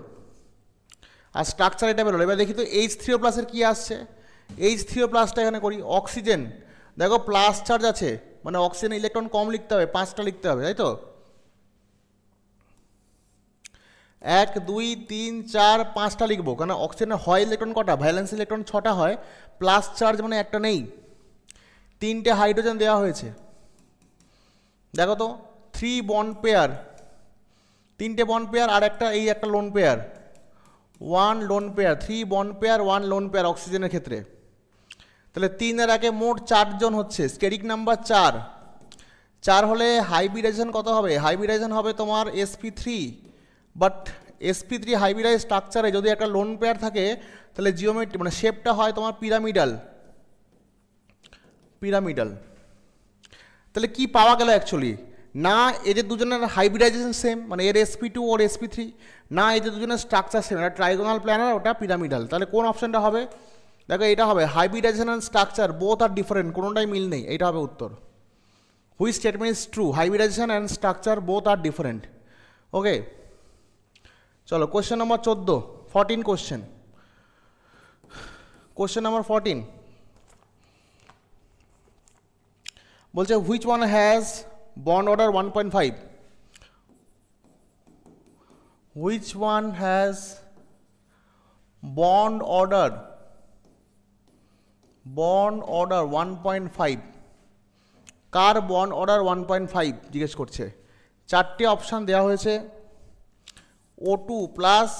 [SPEAKER 1] আর স্ট্রাকচার এটা বেরোলো। এবার দেখি তো H3O প্লাসের কী আসছে। H3O প্লাসটা এখানে করি। অক্সিজেন দেখো প্লাস চার্জ আছে, মানে অক্সিজেন ইলেকট্রন কম লিখতে হবে, 5টা লিখতে হবে, তাই তো? 1 2 3 4 5টা লিখবো, কারণ অক্সিজেনের হয় ইলেকট্রন কটা? ভ্যালেন্স ইলেকট্রন 6টা হয়, প্লাস চার্জ মানে একটা নেই। 3টে হাইড্রোজেন দেওয়া হয়েছে, দেখো তো 3 বন্ড পেয়ার, 3টে বন্ড পেয়ার আর একটা এই একটা lone pair, 1 lone pair. 3 bond pair 1 lone pair অক্সিজেনের ক্ষেত্রে। তাহলে 3 আর 1 মোট 4 জন হচ্ছে, স্টেরিক নাম্বার 4। 4 হলে হাইব্রিডাইজেশন কত হবে? হাইব্রিডাইজেশন হবে তোমার sp3, বাট sp3 হাইব্রিডাইজ স্ট্রাকচারে যদি একটা লোন পেয়ার থাকে তাহলে জিওমেট্রি মানে শেপটা হয় তোমার পিরামিডাল। তাহলে কি পাওয়া গেল অ্যাকচুয়ালি? না এদের দুজনের হাইব্রিডাইজেশন সেম, মানে এর sp2 ওর sp3, না এদের দুজনের স্ট্রাকচার সেম, এটা ট্রাইগোনাল প্ল্যানার, ওটা পিরামিডাল। তাহলে কোন অপশনটা হবে? দেখো এটা হবে hybridisation and structure both are different, কোনোটাই মিল নেই, এইটা হবে উত্তর। Which statement is true? Hybridisation and structure both are different. Okay, চলো question number 14 question. Question number 14 বলছে which one has bond order 1.5? Which one has bond order 1.5? কার bond order 1.5 জিজ্ঞেস করছে। 4টে অপশান দেওয়া হয়েছে, O2 plus,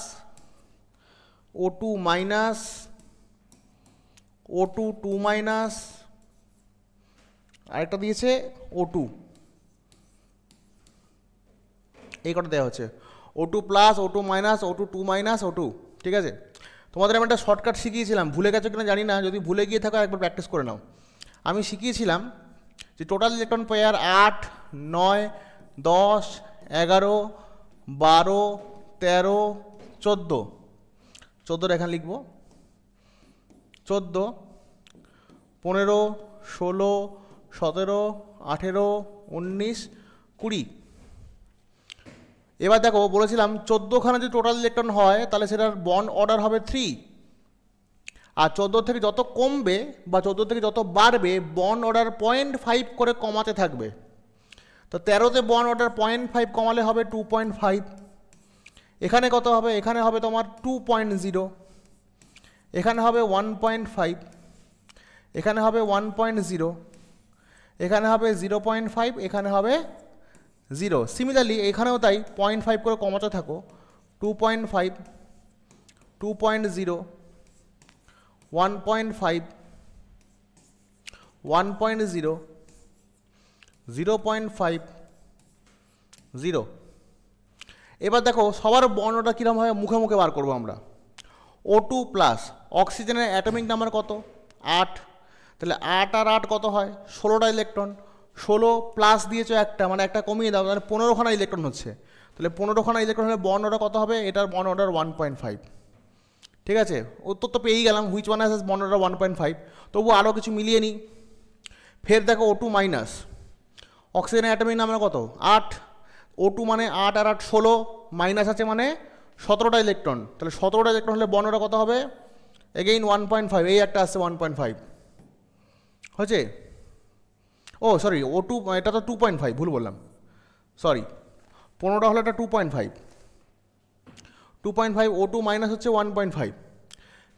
[SPEAKER 1] O2 minus, O2 2 minus, আরেকটা দিয়েছে O2। এই কটা দেওয়া হচ্ছে, O2 plus, O2 minus, O2 2 minus, O2। ঠিক আছে, তোমাদের আমি একটা শর্টকাট শিখিয়েছিলাম, ভুলে গেছো কিনা জানি না, যদি ভুলে গিয়ে থাকো একবার প্র্যাকটিস করে নাও। আমি শিখিয়েছিলাম যে টোটাল ইলেকট্রন পেয়ার 8 9 10 11 12 13 14। 14 এখানে লিখবো, 14, 15, 16, 17, 18, 19, 20। এবার দেখো বলেছিলাম 14খানা যদি টোটাল ইলেকট্রন হয় তাহলে সেটার বন্ড অর্ডার হবে 3, আর 14 থেকে যত কমবে বা 14 থেকে যত বাড়বে বন্ড অর্ডার 0.5 করে কমাতে থাকবে। তো 13তে বন্ড অর্ডার 0.5 কমালে হবে 2.5, এখানে কত হবে, এখানে হবে তোমার 2.0, এখানে হবে 1.5, এখানে হবে 1.0, এখানে হবে 0.5, এখানে হবে 0। সিমিলারলি এখানেও তাই 0.5 করে কমাতে থাকো, 2.5, 2.0, 1.5, 1.0, 0.5, 0। এবার দেখো সবার বর্ণটা কীরকম হয় মুখে মুখে বার করবো আমরা। O2 প্লাস, অক্সিজেনের অ্যাটমিক নাম্বার কত 8, তাহলে 8 আর 8 কত হয় 16টা ইলেকট্রন, 16 প্লাস দিয়েছো একটা মানে একটা কমিয়ে দাও তাহলে 15খানা ইলেকট্রন হচ্ছে, তাহলে 15খানা ইলেকট্রন হলে বন্ড অর্ডার কত হবে, এটার বন্ড অর্ডার 1.5। ঠিক আছে, উত্তর তো পেয়েই গেলাম, which one has bond order 1.5। তবু আরও কিছু মিলিয়ে নিই। ফের দেখো O2 মাইনাস, অক্সিজেনের অ্যাটমিক নাম্বার কত 8, O2 মানে 8 আর 8 16, মাইনাস আছে মানে 17টা ইলেকট্রন, তাহলে 17টা ইলেকট্রন হলে বন্ড অর্ডার কত হবে, এগেইন 1.5, এই একটা আসছে 1.5 হয়েছে। ও সরি O2 এটা তো 2.5, ভুল বললাম, সরি 15টা হলো এটা 2.5, 2.5 O2 মাইনাস হচ্ছে 1.5।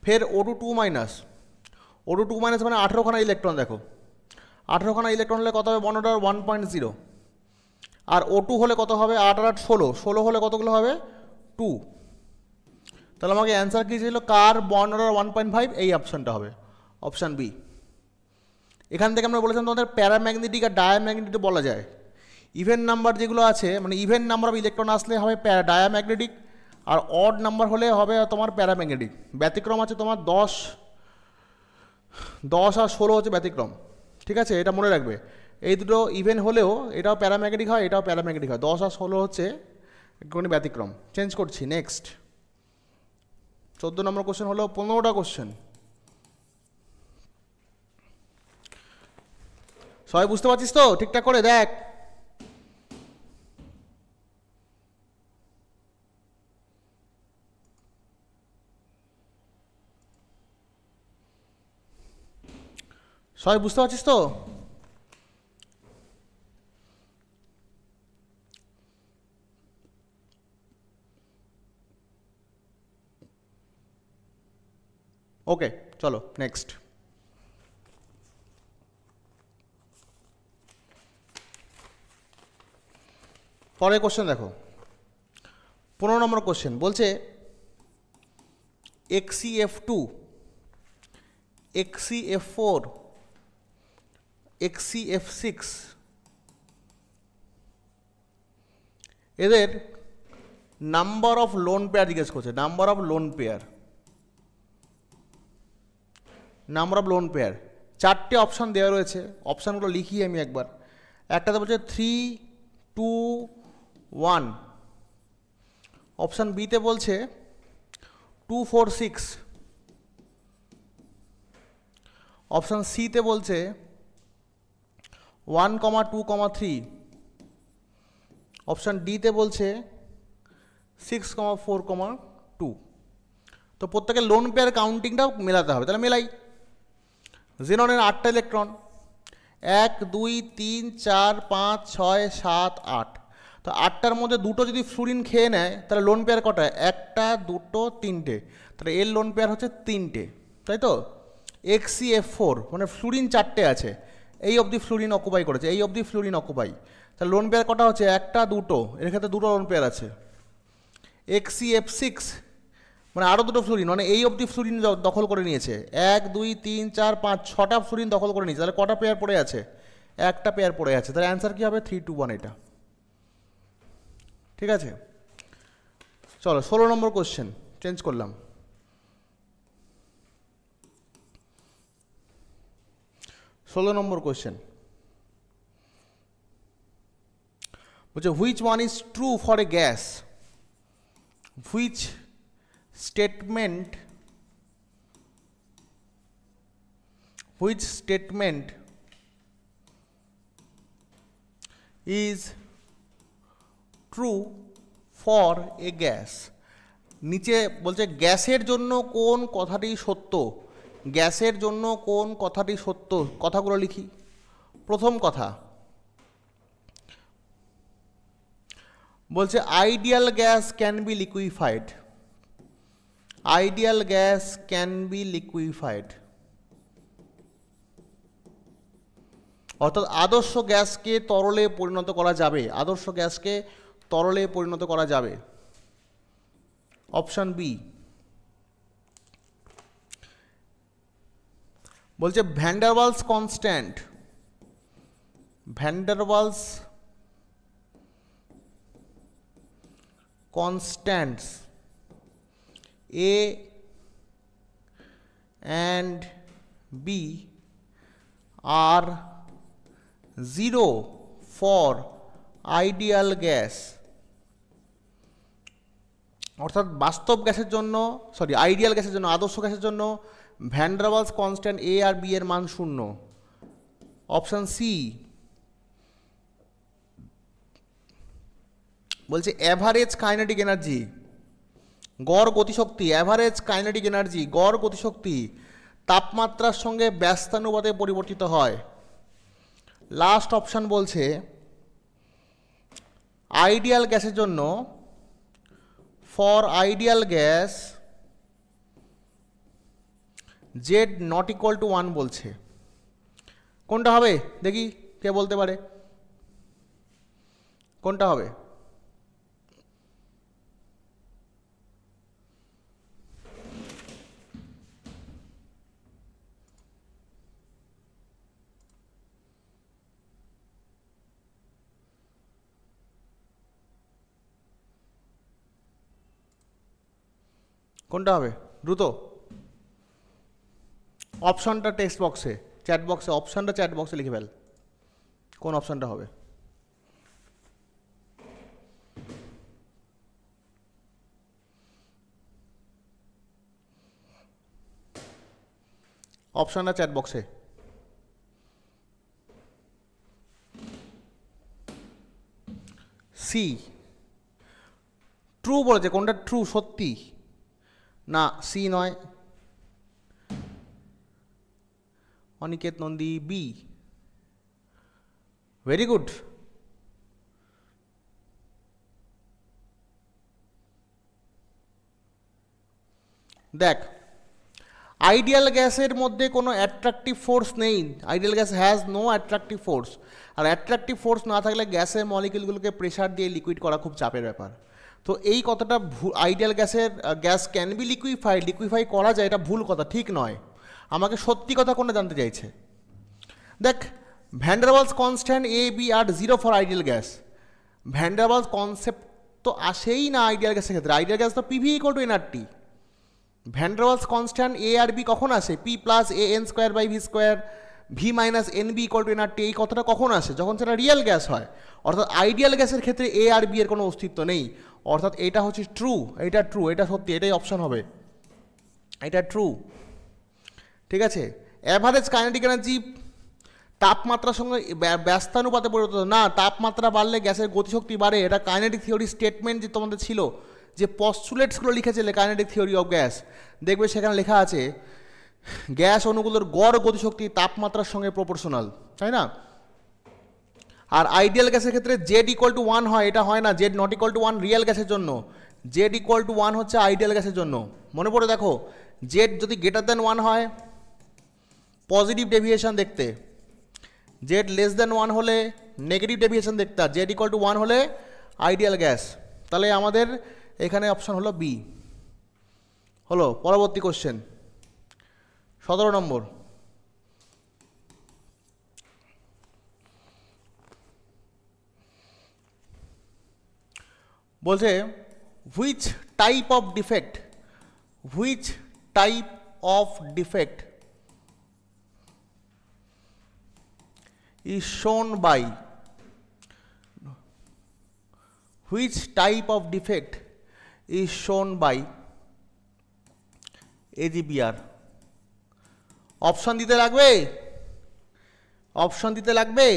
[SPEAKER 1] ফের O2 2 মাইনাস, O2 2 মাইনাস মানে 18খানা ইলেকট্রন, দেখো 18খানা ইলেকট্রন হলে কত হবে বন্ড অর্ডার 1.0, আর O2 হলে কত হবে 8 আর 8 16, 16 হলে কতগুলো হবে 2। তাহলে আমাকে অ্যান্সার কী ছিল, কার বন্ড অর্ডার 1.5, এই অপশানটা হবে অপশান বি। এখান থেকে আমরা বলেছিলাম তোমাদের প্যারাম্যাগনেটিক আর ডায়াম্যাগনেটিক বলা যায়। ইভেন নাম্বার যেগুলো আছে মানে ইভেন নাম্বার অফ ইলেকট্রন আসলে হবে ডায়াম্যাগনেটিক, আর অড নাম্বার হলে হবে তোমার প্যারাম্যাগনেটিক। ব্যতিক্রম আছে তোমার 10 আর 16 হচ্ছে ব্যতিক্রম। ঠিক আছে, এটা মনে রাখবে, এই দুটো ইভেন হলেও এটাও প্যারাম্যাগনেটিক হয়, এটাও প্যারাম্যাগনেটিক হয়। 10 আর 16 হচ্ছে একটুখানি ব্যতিক্রম। চেঞ্জ করছি, নেক্সট 14 নম্বর কোশ্চেন হলো 15টা কোশ্চেন। সবাই বুঝতে পারছিস তো ঠিকঠাক করে দেখ। সবাই বুঝতে পারছিস তো? ওকে চলো নেক্সট। পরের কোশ্চেন দেখো, 15 নম্বর কোশ্চেন বলছে XCF2, XCF4, XCF6 এদের নাম্বার অফ লোন পেয়ার জিজ্ঞেস করছে। Number of lone pair, number of lone pair 4টে অপশান দেওয়া রয়েছে। অপশানগুলো লিখি আমি একবার। একটাতে বলছে 3, 2, 1। অপশান বিতে বলছে 2, 4, 6। অপশান সিতে বলছে 1, 2, 3। অপশান ডিতে বলছে 6, 4, 2। তো প্রত্যেকের লোন পেয়ার কাউন্টিংটাও মেলাতে হবে, তাহলে মেলাই। জেননের 8টা ইলেকট্রন, 1, 2, 3, 4, 5, 6, 7, 8। তো 8টার মধ্যে দুটো যদি ফ্লুরিন খেয়ে নেয় তাহলে লোন পেয়ার কটা, 1টা 2টো 3টে, তাহলে এর লোন পেয়ার হচ্ছে 3টে, তাই তো। XCF4 মানে ফ্লুরিন 4টে আছে, এই অবধি ফ্লুরিন অকুপাই করেছে, এই অবধি ফ্লুরিন অকুপাই, তাহলে লোন পেয়ার কটা হচ্ছে 1টা 2টো, এর ক্ষেত্রে 2টো লোন পেয়ার আছে। XCF6 মানে আরও 2টো ফ্লুরিন, মানে এই অবধি ফ্লুরিন দখল করে নিয়েছে, 1, 2, 3, 4, 5, 6টা ফ্লুরিন দখল করে নিয়েছে। তাহলে কটা পেয়ার পড়ে আছে, 1টা পেয়ার পড়ে আছে। তাহলে অ্যান্সার কী হবে 3, 2, 1 এটা। ঠিক আছে, চলো 16 নম্বর কোশ্চেন চেঞ্জ করলাম। 16 নম্বর কোশ্চেন বলছে which one is true for a gas, which statement which statement is true for a gas. নিচে বলছে গ্যাসের জন্য কোন কথাটি সত্য, গ্যাসের জন্য কোন কথাটি সত্য, কথাগুলো লিখি। প্রথম কথা বলছে ideal gas can be liquefied, ideal gas can be liquefied, অর্থাৎ আদর্শ গ্যাসকে তরলে পরিণত করা যাবে, আদর্শ গ্যাসকে তরলে পরিণত করা যাবে। Option B. বলছে Van der Waals constant, Van der Waals constants A and B are 0 for ideal gas, অর্থাৎ বাস্তব গ্যাসের জন্য আইডিয়াল গ্যাসের জন্য, আদর্শ গ্যাসের জন্য ভ্যান্ডারওয়ালস কনস্ট্যান্ট এ আর বি এর মান 0। Option C. বলছে অ্যাভারেজ কাইনেটিক এনার্জি, গড় গতিশক্তি, অ্যাভারেজ কাইনেটিক এনার্জি, গড় গতিশক্তি তাপমাত্রার সঙ্গে ব্যস্তানুপাতে পরিবর্তিত হয়। লাস্ট অপশান বলছে আইডিয়াল গ্যাসের জন্য, for ideal gas z nought equal to 1 বলছে। কোনটা হবে দেখি, কে বলতে পারে কোনটা হবে? কোনটা হবে দ্রুত? অপশনটা টেক্সট বক্সে, চ্যাট বক্সে, অপশনটা চ্যাট বক্সে লিখে ফেল, কোন অপশনটা হবে? অপশনটা চ্যাট বক্সে। সি। ট্রু বলেছে, কোনটা ট্রু, সত্যি না? সি নয়, Aniket Nandi B. Very good. দেখ, আইডিয়াল গ্যাসের মধ্যে কোনো অ্যাট্রাকটিভ ফোর্স নেই, ideal gas has no attractive force. আর অ্যাট্রাকটিভ ফোর্স না থাকলে গ্যাসের মলিকিউলগুলোকে প্রেশার দিয়ে লিকুইড করা খুব চাপের ব্যাপার। তো এই কথাটা আইডিয়াল গ্যাসের, gas can be liquefied, liquefy করা যায়, এটা ভুল কথা, ঠিক নয়। আমাকে সত্যি কথা কোনটা জানতে চাইছে। দেখ, van der Waals constant A B are 0 for ideal gas. Van der Waals concept তো আসেই না আইডিয়াল গ্যাসের ক্ষেত্রে, আইডিয়াল গ্যাস তো PV equal to NRT. Van der Waals constant A আর বি কখন আসে? P plus A N square by V square V minus N B equal to NRT. এই কথাটা কখন আসে? যখন সেটা রিয়েল গ্যাস হয়। অর্থাৎ আইডিয়াল গ্যাসের ক্ষেত্রে এ আর বি এর কোনো অস্তিত্ব নেই। অর্থাৎ এটা হচ্ছে ট্রু, এটা ট্রু, এটা সত্যি, এটাই অপশন হবে, এটা ট্রু। ঠিক আছে। অ্যাভারেজ কাইনেটিক এনার্জি তাপমাত্রার সঙ্গে ব্যস্তানুপাতে পরিবর্তিত না, তাপমাত্রা বাড়লে গ্যাসের গতিশক্তি বাড়ে। এটা কাইনেটিক থিওরি স্টেটমেন্ট যে তোমাদের ছিল, যে পস্টুলেটসগুলো লিখেছিলে কাইনেটিক থিওরি অফ গ্যাস, দেখবে সেখানে লেখা আছে গ্যাস অণুগুলোর গড় গতিশক্তি তাপমাত্রার সঙ্গে প্রপোর্শনাল, তাই না? আর আইডিয়াল গ্যাসের ক্ষেত্রে জেড ইকুয়াল টু 1 হয়, এটা হয় না। Z nought equal to 1 real গ্যাসের জন্য, জেড ইকুয়াল টু 1 হচ্ছে আইডিয়াল গ্যাসের জন্য। মনে পড়ে দেখো, জেড যদি গ্রেটার দ্যান 1 হয় পজিটিভ ডেভিয়েশন দেখতে, জেড লেস দ্যান 1 হলে নেগেটিভ ডেভিয়েশন দেখতে, আর জেড ইকুয়াল টু 1 হলে আইডিয়াল গ্যাস। তাহলে আমাদের এখানে অপশন হলো বি। হলো পরবর্তী কোশ্চেন 17 নম্বর। বলছে which type of defect, which type of defect is shown by, which type of defect is shown by AGBR? Option দিতে লাগবে, অপশন দিতে লাগবে।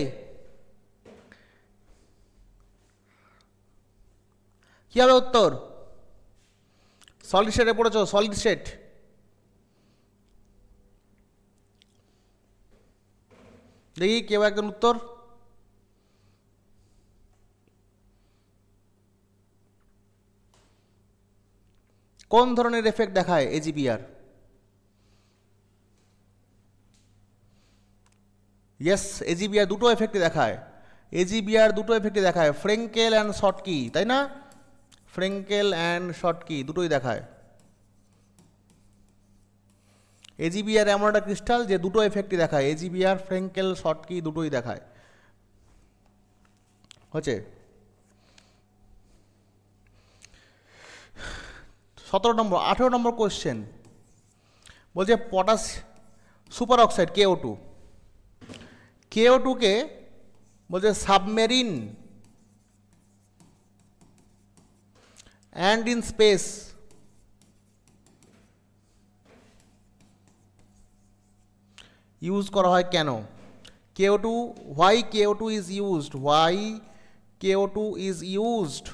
[SPEAKER 1] কি হবে উত্তর? সলিড স্টেটে পড়েছো, সলিড স্টেট। দেখি কেউ একজন উত্তর। কোন ধরনের এফেক্ট দেখায় এজিবিআর? ইয়েস, এজিবিআর দুটো এফেক্টই দেখায়। এজিবিআর দুটো এফেক্টই দেখায়, ফ্রেঙ্কেল অ্যান্ড শর্টকি, তাই না? ফ্রেঙ্কেল অ্যান্ড শর্টকি দুটোই দেখায়। এজিবিআর এমন একটা ক্রিস্টাল যে দুটো এফেক্টই দেখায়, এজিবিআর, ফ্রেঙ্কেল, শর্টকি দুটোই দেখায়। হচ্ছে 17 নম্বর। 18 নম্বর কোয়েশ্চেন বলছে potash super oxide KO2, KO2 কে বলছে submarine and in space use করা হয় কেন? KO2, why KO2 is used, why KO2 is used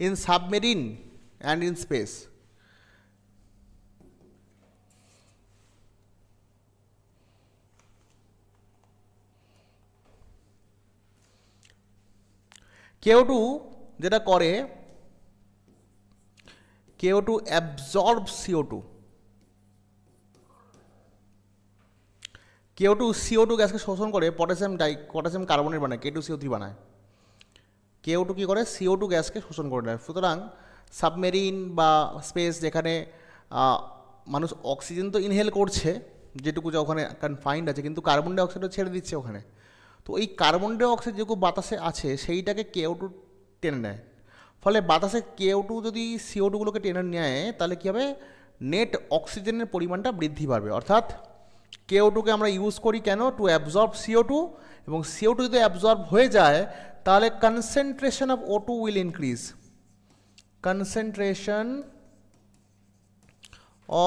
[SPEAKER 1] in submarine and in space? KO2 যেটা করে, KO2 absorbs CO2, KO2 CO2 গ্যাসকে শোষণ করে potassium carbonate বানায়, K2CO3 বানায়। KO2 কী করে? CO2 গ্যাসকে শোষণ করে নেয়। সুতরাং সাবমেরিন বা স্পেস যেখানে মানুষ অক্সিজেন তো ইনহেল করছে যেটুকু যা ওখানে কনফাইন্ড আছে, কিন্তু কার্বন ডাই অক্সাইডও ছেড়ে দিচ্ছে ওখানে। তো এই কার্বন ডাই অক্সাইড যেটুকু বাতাসে আছে সেইটাকে KO2 টেনে নেয়। ফলে বাতাসে KO2 যদি CO2গুলোকে টেনে নেয় তাহলে কী হবে? নেট অক্সিজেনের পরিমাণটা বৃদ্ধি পাবে। অর্থাৎ KO2কে আমরা ইউজ করি কেন? টু অ্যাবজর্ব CO2, এবং CO2 যদি অ্যাবজর্ব হয়ে যায় তাহলে concentration of O2 will increase, concentration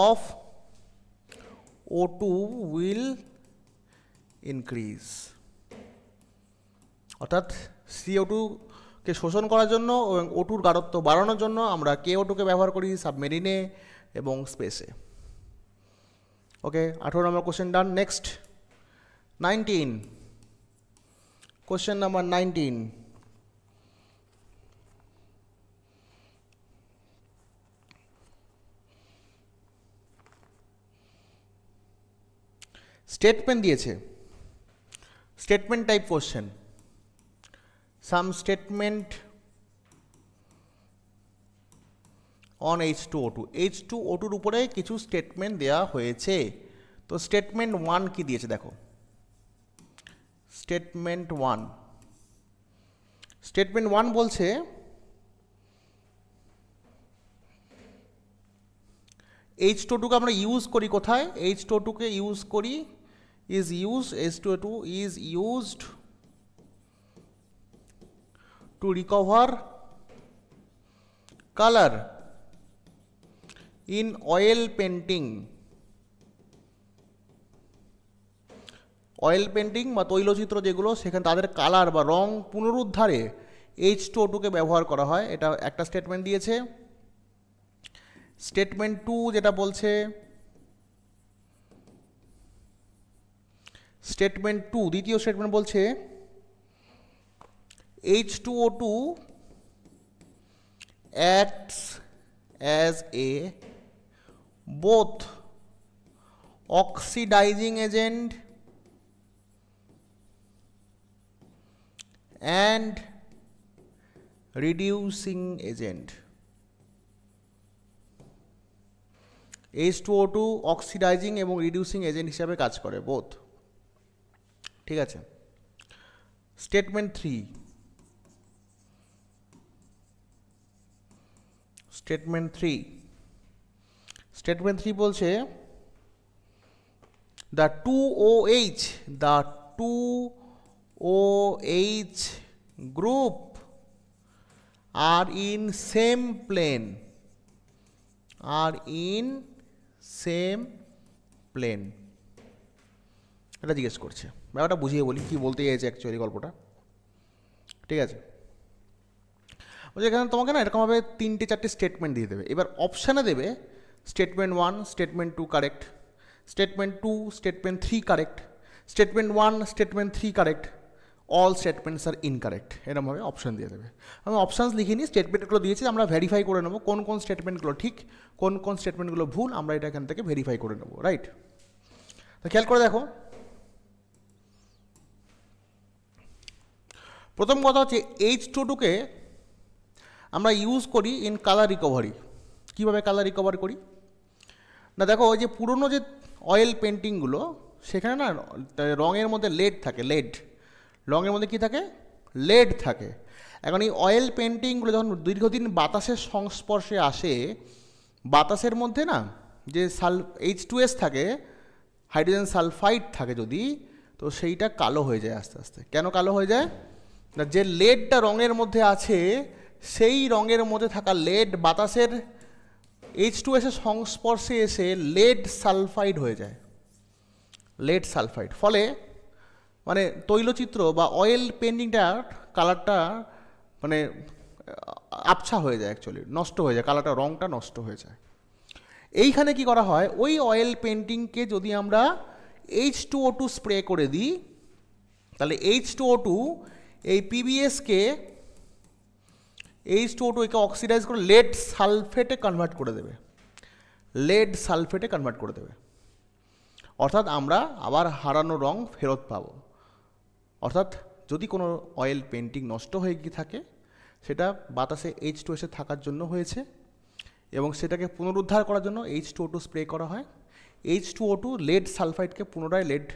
[SPEAKER 1] of O2 will increase. অর্থাৎ CO2কে শোষণ করার জন্য এবং O2র গাঢ়ত্ব বাড়ানোর জন্য আমরা KO2কে ব্যবহার করি সাবমেরিনে এবং স্পেসে। Okay, 18 number question done. Next 19, question number 19। Statement দিয়েছে, statement type question. Some statement on H2O2, H2O2-র উপরে কিছু স্টেটমেন্ট দেওয়া হয়েছে। তো স্টেটমেন্ট 1 কি দিয়েছে দেখো। স্টেটমেন্ট 1, স্টেটমেন্ট 1 বলছে H2O2-কে আমরা ইউজ করি কোথায়? H2O2-কে ইউজ করি H2O2 is used to recover color in oil painting, oil painting বা তৈলচিত্র যেগুলো সেখানে তাদের কালার বা রং পুনরুদ্ধারে H2O2-কে ব্যবহার করা হয়। এটা একটা স্টেটমেন্ট দিয়েছে। স্টেটমেন্ট 2 যেটা বলছে, স্টেটমেন্ট 2 দ্বিতীয় স্টেটমেন্ট বলছে H2O2 acts as a both oxidizing agent and reducing agent. H2O2 oxidising এবং রিডিউসিং এজেন্ট হিসাবে কাজ করে, বোথ। ঠিক আছে। স্টেটমেন্ট 3, স্টেটমেন্ট 3, স্টেটমেন্ট 3 বলছে the 2OH group are in same plane are in same plane, এটা জিজ্ঞেস করছে। ব্যাপারটা বুঝিয়ে বলি কী বলতে চাইছে অ্যাকচুয়ালি গল্পটা, ঠিক আছে। বলছে এখানে তোমাকে না এরকমভাবে 3-4টে স্টেটমেন্ট দিয়ে দেবে। এবার অপশানে দেবে statement 1, statement 2 correct, statement 2, statement 3 correct, statement 1, statement 3 correct, all statements are incorrect, এরকমভাবে অপশান দিয়ে দেবে। আমি অপশানস লিখিনি, স্টেটমেন্টগুলো দিয়েছি, আমরা ভেরিফাই করে নেবো কোন কোন স্টেটমেন্টগুলো ঠিক, কোন কোন স্টেটমেন্টগুলো ভুল, আমরা এটা এখান থেকে ভেরিফাই করে নেবো, রাইট। তো খেয়াল করে দেখো, প্রথম কথা হচ্ছে H2কে আমরা ইউজ করি ইন কালার রিকভারি। কীভাবে কালার রিকভার করি না, দেখো ওই যে পুরনো যে অয়েল পেন্টিংগুলো, সেখানে না রঙের মধ্যে লেড থাকে, লেড রঙের মধ্যে কী থাকে, লেড থাকে। এখন এই অয়েল পেন্টিংগুলো যখন দীর্ঘদিন বাতাসের সংস্পর্শে আসে, বাতাসের মধ্যে না যে H2S থাকে, হাইড্রোজেন সালফাইড থাকে যদি, তো সেইটা কালো হয়ে যায় আস্তে আস্তে। কেন কালো হয়ে যায় না, যে লেডটা রঙের মধ্যে আছে, সেই রঙের মধ্যে থাকা লেড বাতাসের H2S এর সংস্পর্শে এসে লেড সালফাইড হয়ে যায়, লেড সালফাইড। ফলে মানে তৈলচিত্র বা অয়েল পেন্টিংটার কালারটা মানে আবছা হয়ে যায়, অ্যাকচুয়ালি নষ্ট হয়ে যায়, কালারটা রঙটা নষ্ট হয়ে যায়। এইখানে কি করা হয়, ওই অয়েল পেন্টিংকে যদি আমরা H2O2 স্প্রে করে দিই, তাহলে H2O2 এই পিবিএসকে H2O2 একে অক্সিডাইজ করে লেড সালফেটে কনভার্ট করে দেবে, লেড সালফেটে কনভার্ট করে দেবে। অর্থাৎ আমরা আবার হারানো রং ফেরত পাবো। অর্থাৎ যদি কোনো অয়েল পেন্টিং নষ্ট হয়ে গিয়ে থাকে, সেটা বাতাসে H2S এ থাকার জন্য হয়েছে, এবং সেটাকে পুনরুদ্ধার করার জন্য H2O2 স্প্রে করা হয়। H2O2 লেড সালফাইডকে পুনরায় লেড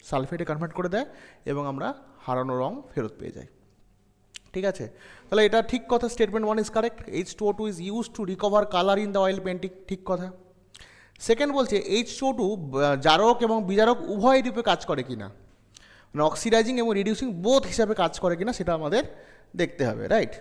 [SPEAKER 1] সালফেটে কনভার্ট করে দেয়, এবং আমরা হারানো রং ফেরত পেয়ে যাই, ঠিক আছে। তাহলে এটা ঠিক কথা, statement 1 is correct, H2O2 is use to recover colour in the oil painting, ঠিক কথা। সেকেন্ড বলছে H2O2 জারক এবং বিজারক উভয় রূপে কাজ করে কিনা, মানে অক্সিডাইজিং এবং রিডিউসিং বোথ হিসাবে কাজ করে কিনা সেটা আমাদের দেখতে হবে, রাইট।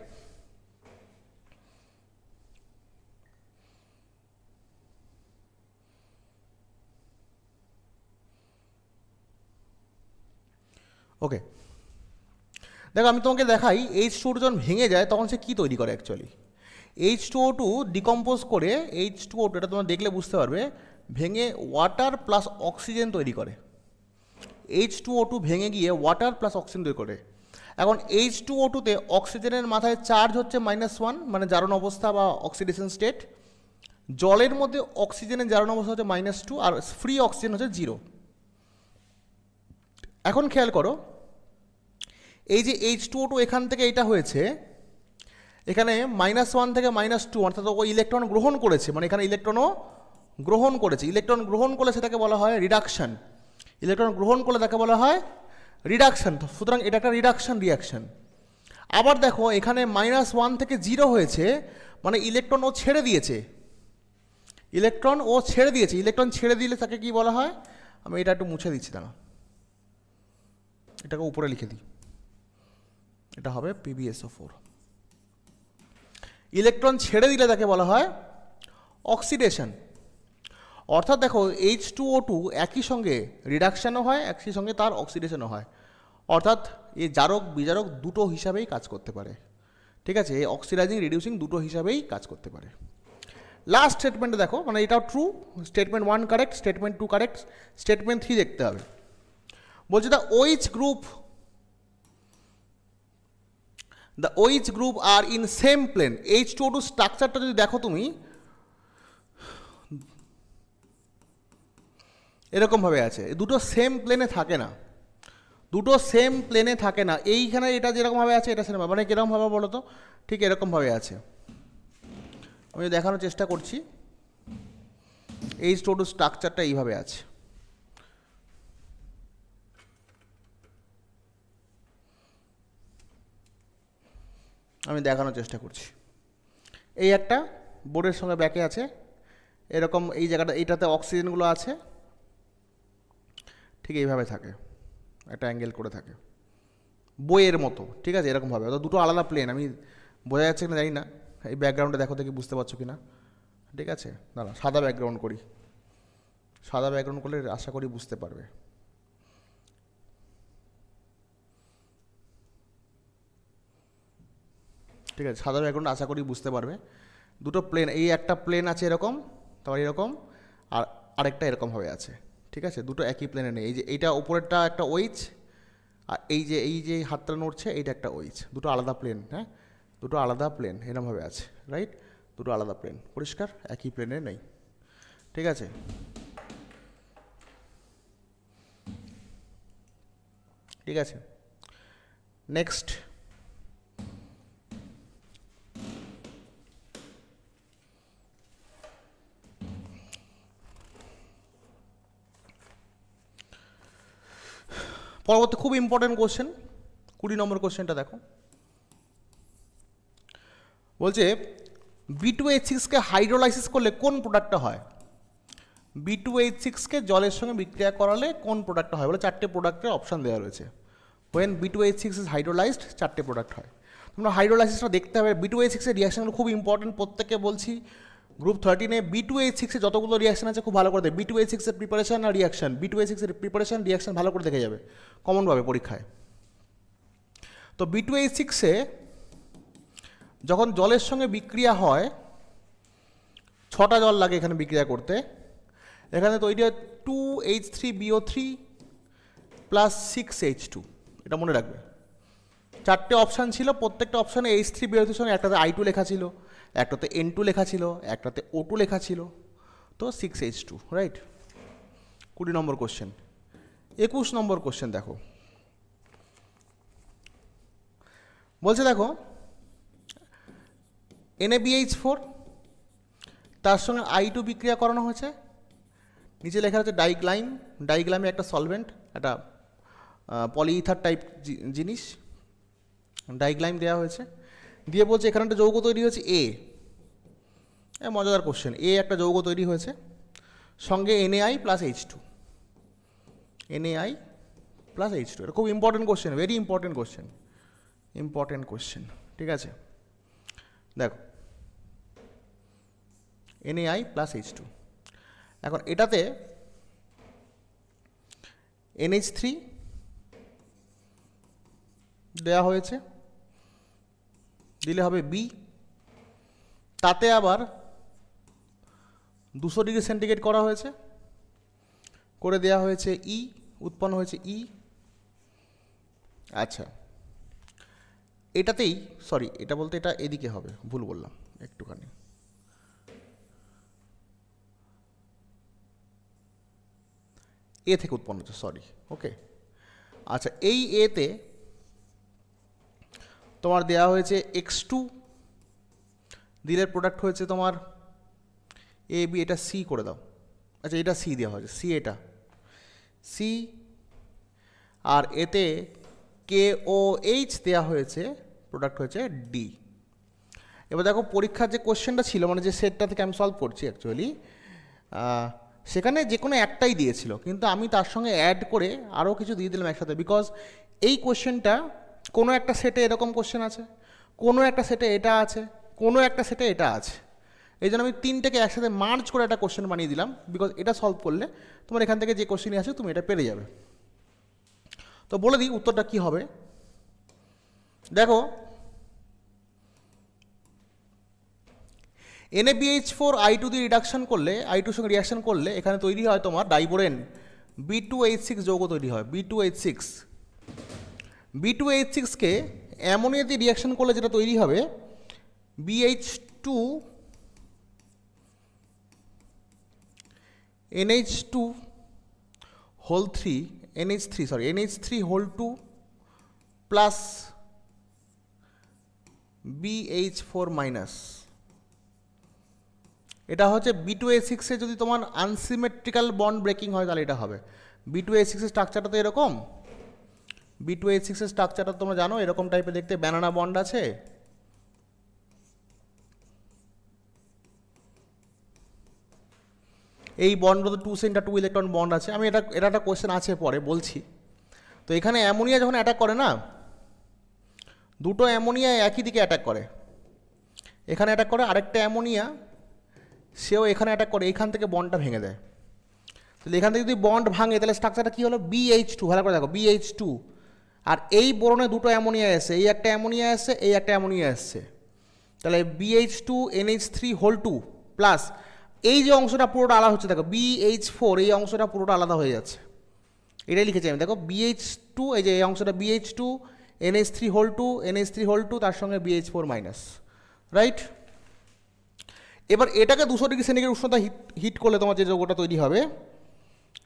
[SPEAKER 1] ওকে, দেখো আমি তোমাকে দেখাই H2O2 যখন ভেঙে যায় তখন সে কী তৈরি করে অ্যাকচুয়ালি। H2O2 ডিকম্পোজ করে H2O2, এটা তোমরা দেখলে বুঝতে পারবে, ভেঙে ওয়াটার প্লাস অক্সিজেন তৈরি করে। H2O2 ভেঙে গিয়ে ওয়াটার প্লাস অক্সিজেন তৈরি করে। এখন H2O2-তে অক্সিজেনের মাথায় চার্জ হচ্ছে -1, মানে জারণ অবস্থা বা অক্সিডেশন স্টেট। জলের মধ্যে অক্সিজেনের জারণ অবস্থা হচ্ছে -2, আর ফ্রি অক্সিজেন হচ্ছে 0। এখন খেয়াল করো, এই যে H2O2 এখান থেকে এটা হয়েছে, এখানে -1 থেকে -2, অর্থাৎ ও ইলেকট্রন গ্রহণ করেছে, মানে এখানে ইলেকট্রনও গ্রহণ করেছে। ইলেকট্রন গ্রহণ করলে সেটাকে বলা হয় রিডাকশন, ইলেকট্রন গ্রহণ করলে তাকে বলা হয় রিডাকশন। সুতরাং এটা একটা রিডাকশন রিয়াকশন। আবার দেখো এখানে -1 থেকে 0 হয়েছে, মানে ইলেকট্রন ও ছেড়ে দিয়েছে, ইলেকট্রন ও ছেড়ে দিয়েছে। ইলেকট্রন ছেড়ে দিলে তাকে কি বলা হয়, আমি এটা একটু মুছে দিচ্ছি, দাঁড়া, এটাকে উপরে লিখে দিই, এটা হবে PbSO4। ইলেকট্রন ছেড়ে দিলে তাকে বলা হয় অক্সিডেশন। অর্থাৎ দেখো H2O2 একই সঙ্গে রিডাকশানও হয়, একই সঙ্গে তার অক্সিডেশনও হয়। অর্থাৎ এই জারক বিজারক দুটো হিসাবেই কাজ করতে পারে, ঠিক আছে, এই অক্সিডাইজিং রিডিউসিং দুটো হিসাবেই কাজ করতে পারে। লাস্ট স্টেটমেন্টে দেখো, মানে এটাও true, statement 1 correct, statement 2 correct, statement 3 দেখতে হবে। বলছে the OH group are in same plane. H2O2 স্ট্রাকচারটা যদি দেখো তুমি, এরকমভাবে আছে, দুটো সেম প্লেনে থাকে না, দুটো সেম প্লেনে থাকে না। এইখানে এটা যেরকমভাবে আছে এটা সেরকম, মানে কীরকমভাবে বলো তো, ঠিক এরকমভাবে আছে। আমি দেখানোর চেষ্টা করছি, H2O2 স্ট্রাকচারটা এইভাবে আছে। আমি দেখানোর চেষ্টা করছি, এই একটা বোর্ডের সঙ্গে ব্যাকে আছে, এরকম এই জায়গাটা, এইটাতে অক্সিজেনগুলো আছে, ঠিক এইভাবে থাকে, একটা অ্যাঙ্গেল করে থাকে বইয়ের মতো, ঠিক আছে, এরকমভাবে। অর্থাৎ দুটো আলাদা প্লেন। আমি বোঝা যাচ্ছে কিনা জানি না, এই ব্যাকগ্রাউন্ডে দেখো দেখি বুঝতে পারছো কি না, ঠিক আছে, দাঁড়া সাদা ব্যাকগ্রাউন্ড করি, সাদা ব্যাকগ্রাউন্ড করলে আশা করি বুঝতে পারবে। ঠিক আছে, সাদা ব্যাকগ্রাউন্ড আশা করি বুঝতে পারবে। দুটো প্লেন, এই একটা প্লেন আছে এরকম, তারপর এরকম, আর আরেকটা এরকম ভাবে আছে। ঠিক আছে, দুটো একই প্লেনে নেই। এই যে এইটা উপরেরটা একটা ওইচ, আর এই যে হাতটা নড়ছে এইটা একটা ওইচ, দুটো আলাদা প্লেন। হ্যাঁ, দুটো আলাদা প্লেন এরমভাবে আছে, রাইট? দুটো আলাদা প্লেন, পরিষ্কার, একই প্লেনে নেই। ঠিক আছে, ঠিক আছে, নেক্সট। পরবর্তী খুব ইম্পর্টেন্ট কোশ্চেন, 20 নম্বর কোশ্চেনটা দেখো। বলছে B2H6কে হাইড্রোলাইসিস করলে কোন প্রোডাক্টটা হয়? B2H6কে জলের সঙ্গে বিক্রিয়া করালে কোন প্রোডাক্টটা হয়? বলে 4টে প্রোডাক্টের অপশান দেওয়া রয়েছে। ওয়েন B2H6 ইজ হাইড্রোলাইজড 4টে প্রোডাক্ট হয়। তোমরা হাইড্রোলাইসিসটা দেখতে হবে। B2H6 এর রিয়াকশানগুলো খুব ইম্পর্টেন্ট, প্রত্যেকে বলছি। গ্রুপ 13-এ B2H6 এ যতগুলো রিয়াকশান আছে খুব ভালো করে দেবে। B2H6 এর প্রিপারেশন আর রিয়াকশান, B2H6 এর প্রিপারেশন রিয়াকশান ভালো করে দেখে যাবে কমনভাবে পরীক্ষায়। তো B2H6-এ যখন জলের সঙ্গে বিক্রিয়া হয়, 6টা জল লাগে এখানে বিক্রিয়া করতে। এখানে তৈরি হয় 2H3BO3 প্লাস 6H2, এটা মনে রাখবে। 4টে অপশান ছিল, প্রত্যেকটা অপশানে H3BO3 সঙ্গে একটাতে I2 লেখা ছিল, একটাতে N2 লেখা ছিল, একটাতে O2 লেখা ছিল, তো 6H2, রাইট? 20 নম্বর কোশ্চেন। 21 নম্বর কোশ্চেন দেখো, বলছে দেখো NaBH4 তার সঙ্গে I2 বিক্রিয়া করানো হয়েছে, নিচে লেখা হচ্ছে ডাইগ্লাইম। ডাইগ্লামে একটা সলভেন্ট, একটা পলিইথার টাইপ জিনিস, ডাইগ্লাইম দেওয়া হয়েছে। দিয়ে বলছে এখানে একটা যৌগ তৈরি হয়েছে এ, মজাদার কোশ্চেন। এ একটা যৌগ তৈরি হয়েছে, সঙ্গে NaI plus H2, NaI plus H2। এটা খুব important question, very important question, important question. ঠিক আছে, দেখো NaI প্লাস H2। এখন এটাতে NH3 দেওয়া হয়েছে, দিলে হবে বি। তাতে আবার 200 ডিগ্রি সেন্টিগ্রেড করা হয়েছে, করে দেওয়া হয়েছে ই, উৎপন্ন হয়েছে ই। আচ্ছা, এটাতেই, সরি এটা বলতে এটা এদিকে হবে, ভুল বললাম একটুখানি। এ থেকে উৎপন্ন হচ্ছে, সরি, ওকে। আচ্ছা, এই এতে তোমার দেওয়া হয়েছে X2, দিলের প্রোডাক্ট হয়েছে তোমার এ বি, এটা সি করে দাও। আচ্ছা, এটা সি দেওয়া হয়েছে, সি, এটা সি, আর এতে KOH দেওয়া হয়েছে, প্রোডাক্ট হয়েছে ডি। এবার দেখো পরীক্ষার যে কোশ্চেনটা ছিল, মানে যে সেটটা থেকে আমি সলভ করছি অ্যাকচুয়ালি, সেখানে যে কোনো একটাই দিয়েছিল, কিন্তু আমি তার সঙ্গে অ্যাড করে আরও কিছু দিয়ে দিলাম একসাথে। বিকজ এই কোশ্চেনটা কোনো একটা সেটে এরকম কোশ্চেন আছে, কোনো একটা সেটে এটা আছে, কোনো একটা সেটে এটা আছে। এই জন্য আমি 3টেকে একসাথে মার্জ করে একটা কোশ্চেন বানিয়ে দিলাম। বিকজ এটা সলভ করলে তোমার এখান থেকে যে কোশ্চেনই আসে তুমি এটা পেরে যাবে। তো বলে দিই উত্তরটা কী হবে। দেখো NaBH4 I2 দিয়ে রিডাকশন করলে, I2 সঙ্গে রিয়াকশন করলে এখানে তৈরি হয় তোমার ডাইবোরেন B2H6 যৌগ তৈরি হয়, B2H6। B2H6কে অ্যামোনিয়া দিয়ে রিয়াকশন করলে যেটা তৈরি হবে BH2 NH2 whole 3, NH3 whole 2 plus BH4 minus. এটা হচ্ছে B2H6-এ যদি তোমার আনসিমেট্রিক্যাল বন্ড ব্রেকিং হয় তাহলে এটা হবে। B2H6-এর স্ট্রাকচারটা তো এরকম, B2H6-এর স্ট্রাকচারটা তোমরা জানো এরকম টাইপের দেখতে, ব্যানানা বন্ড আছে। এই বন্ডগুলো 2 সেন্টার 2 ইলেকট্রন বন্ড আছে। আমি এটা একটা কোয়েশ্চেন আছে পরে বলছি। তো এখানে অ্যামোনিয়া যখন অ্যাটাক করে না, দুটো অ্যামোনিয়া একই দিকে অ্যাটাক করে, এখানে অ্যাটাক করে, আরেকটা অ্যামোনিয়া সেও এখানে অ্যাটাক করে, এইখান থেকে বন্ডটা ভেঙে দেয়। তাহলে এখান থেকে যদি বন্ড ভাঙে তাহলে স্ট্রাকচারটা কী হলো, BH2, ভালো করে দেখো BH2, আর এই বোরনে দুটো অ্যামোনিয়া এসছে, এই একটা অ্যামোনিয়া এসছে, এই একটা অ্যামোনিয়া এসছে, তাহলে BH2 NH3 হোল 2 প্লাস এই যে অংশটা পুরোটা আলাদা হচ্ছে, দেখো BH4, এই অংশটা পুরোটা আলাদা হয়ে যাচ্ছে, এটাই লিখেছি আমি, দেখো BH2, এই যে এই অংশটা BH2 NH3 whole 2, NH3 whole 2 তার সঙ্গে BH4 মাইনাস, রাইট। এবার এটাকে 200 ডিগ্রি সেন্টিগ্রেড উষ্ণতা হিট করলে তোমার যে যৌগটা তৈরি হবে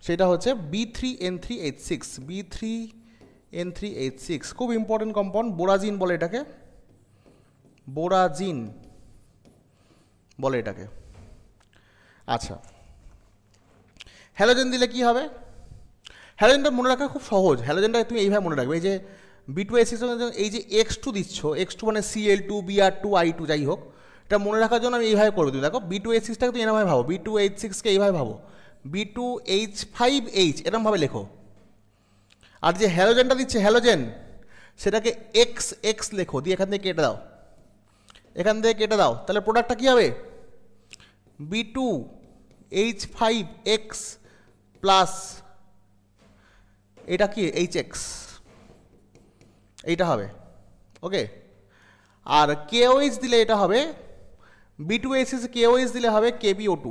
[SPEAKER 1] সেটা হচ্ছে B3N3H6, B3N3H6, খুব ইম্পর্টেন্ট কম্পাউন্ড, বোরাজিন বলে এটাকে, বোরাজিন বলে এটাকে। আচ্ছা, হ্যালোজেন দিলে কি হবে? হ্যালোজেনটা মনে রাখা খুব সহজ, হ্যালোজেনটা তুমি এইভাবে মনে রাখবে, এই যে B2H6 এই যে X2 দিচ্ছ, X2 মানে Cl2 Br2 I2 যাই হোক, এটা মনে রাখার জন্য আমি এইভাবে করবো। তুমি দেখো B2H6টাকে তুমি এরমভাবে ভাবো, B2H6কে এইভাবে ভাবো, B2H5H এরমভাবে লেখো। আর যে হ্যালোজেনটা দিচ্ছে হ্যালোজেন, সেটাকে XX লেখো, দিয়ে এখান থেকে কেটে দাও, এখান থেকে কেটে দাও, তাহলে প্রোডাক্টটা কী হবে, B2H5X প্লাস এটা কি HX, এইটা হবে, ওকে। আর KOH দিলে এটা হবে, B2H6 KOH দিলে হবে KBO2,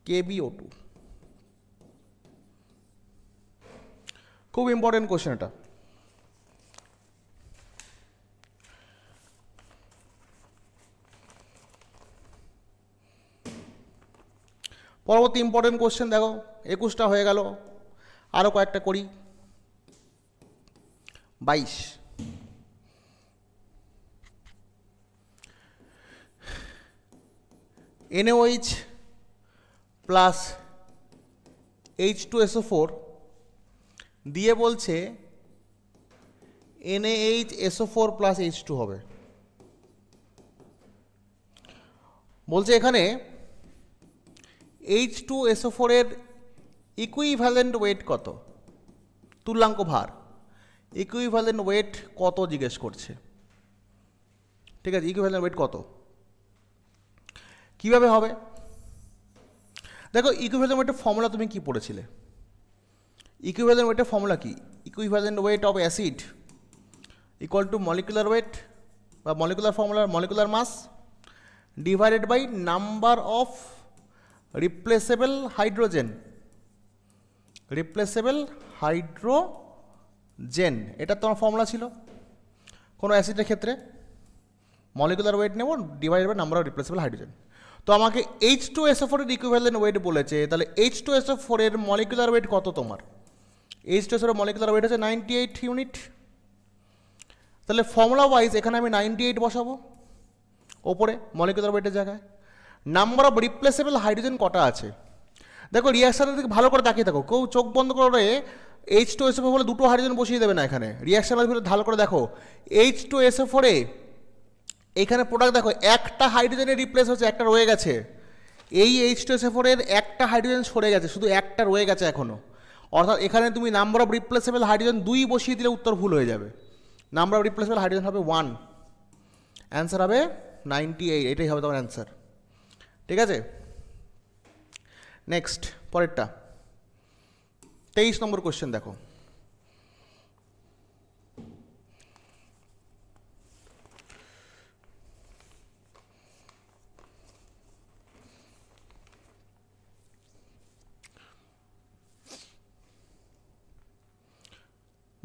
[SPEAKER 1] KBO2, খুব ইম্পর্টেন্ট কোশ্চেন এটা। পরবর্তী ইম্পর্টেন্ট কোশ্চেন দেখো, 21টা হয়ে গেল, আরও কয়েকটা করি। 22, NaOH প্লাস H2SO4 দিয়ে বলছে NaHSO4 প্লাস H2 হবে। বলছে এখানে H2SO4 এর ইকুইভ্যালেন্ট ওয়েট কত, তুল্যাঙ্ক ভার, ইকুইভ্যালেন্ট ওয়েট কত জিজ্ঞেস করছে, ঠিক আছে, ইকুইভ্যালেন্ট ওয়েট কত, কীভাবে হবে? দেখো ইকুইভ্যালেন্ট ওয়েটের ফর্মুলা তুমি কি পড়েছিলে? ইকুইভ্যালেন্ট ওয়েটের ফর্মুলা কি? Equivalent weight of acid equal to molecular weight বা molecular formula, molecular mass divided by number of replaceable hydrogen, replaceable hydrogen, এটা তোমার ফর্মুলা ছিল কোনো অ্যাসিডের ক্ষেত্রে, মলিকুলার ওয়েট নেব divided by number of replaceable hydrogen. তো আমাকে H2SO4 এর ইকুইভ্যালেন্ট ওয়েট বলেছে, তাহলে H2SO4 এর মলিকুলার ওয়েট কত তোমার? H2SO4 এর মলিকুলার ওয়েট হচ্ছে 98 ইউনিট, তাহলে ফর্মুলা ওয়াইজ এখানে আমি 98 বসাবো ওপরে মলিকুলার ওয়েটের জায়গায়। নাম্বার অফ রিপ্লেসেবল হাইড্রোজেন কটা আছে? দেখো রিয়াকশানের দিকে ভালো করে তাকিয়ে থাকো, কেউ চোখ বন্ধ করে H2SO4 বলে দুটো হাইড্রোজেন বসিয়ে দেবে না এখানে, রিয়াকশানের ভিতরে ভালো করে দেখো, H2SO4 এ এইখানে প্রোডাক্ট দেখো একটা হাইড্রোজেনের রিপ্লেস হচ্ছে, একটা রয়ে গেছে, এই H2SO4 এর একটা হাইড্রোজেন সরে গেছে, শুধু একটা রয়ে গেছে এখনও, অর্থাৎ এখানে তুমি নাম্বার অফ রিপ্লেসেবল হাইড্রোজেন 2 বসিয়ে দিলে উত্তর ভুল হয়ে যাবে, নাম্বার অফ রিপ্লেসেবল হাইড্রোজেন হবে 1, অ্যান্সার হবে 98, এটাই হবে তোমার অ্যান্সার, ঠিক আছে। নেক্সট পরেরটা 23 নম্বর কোশ্চেন দেখো,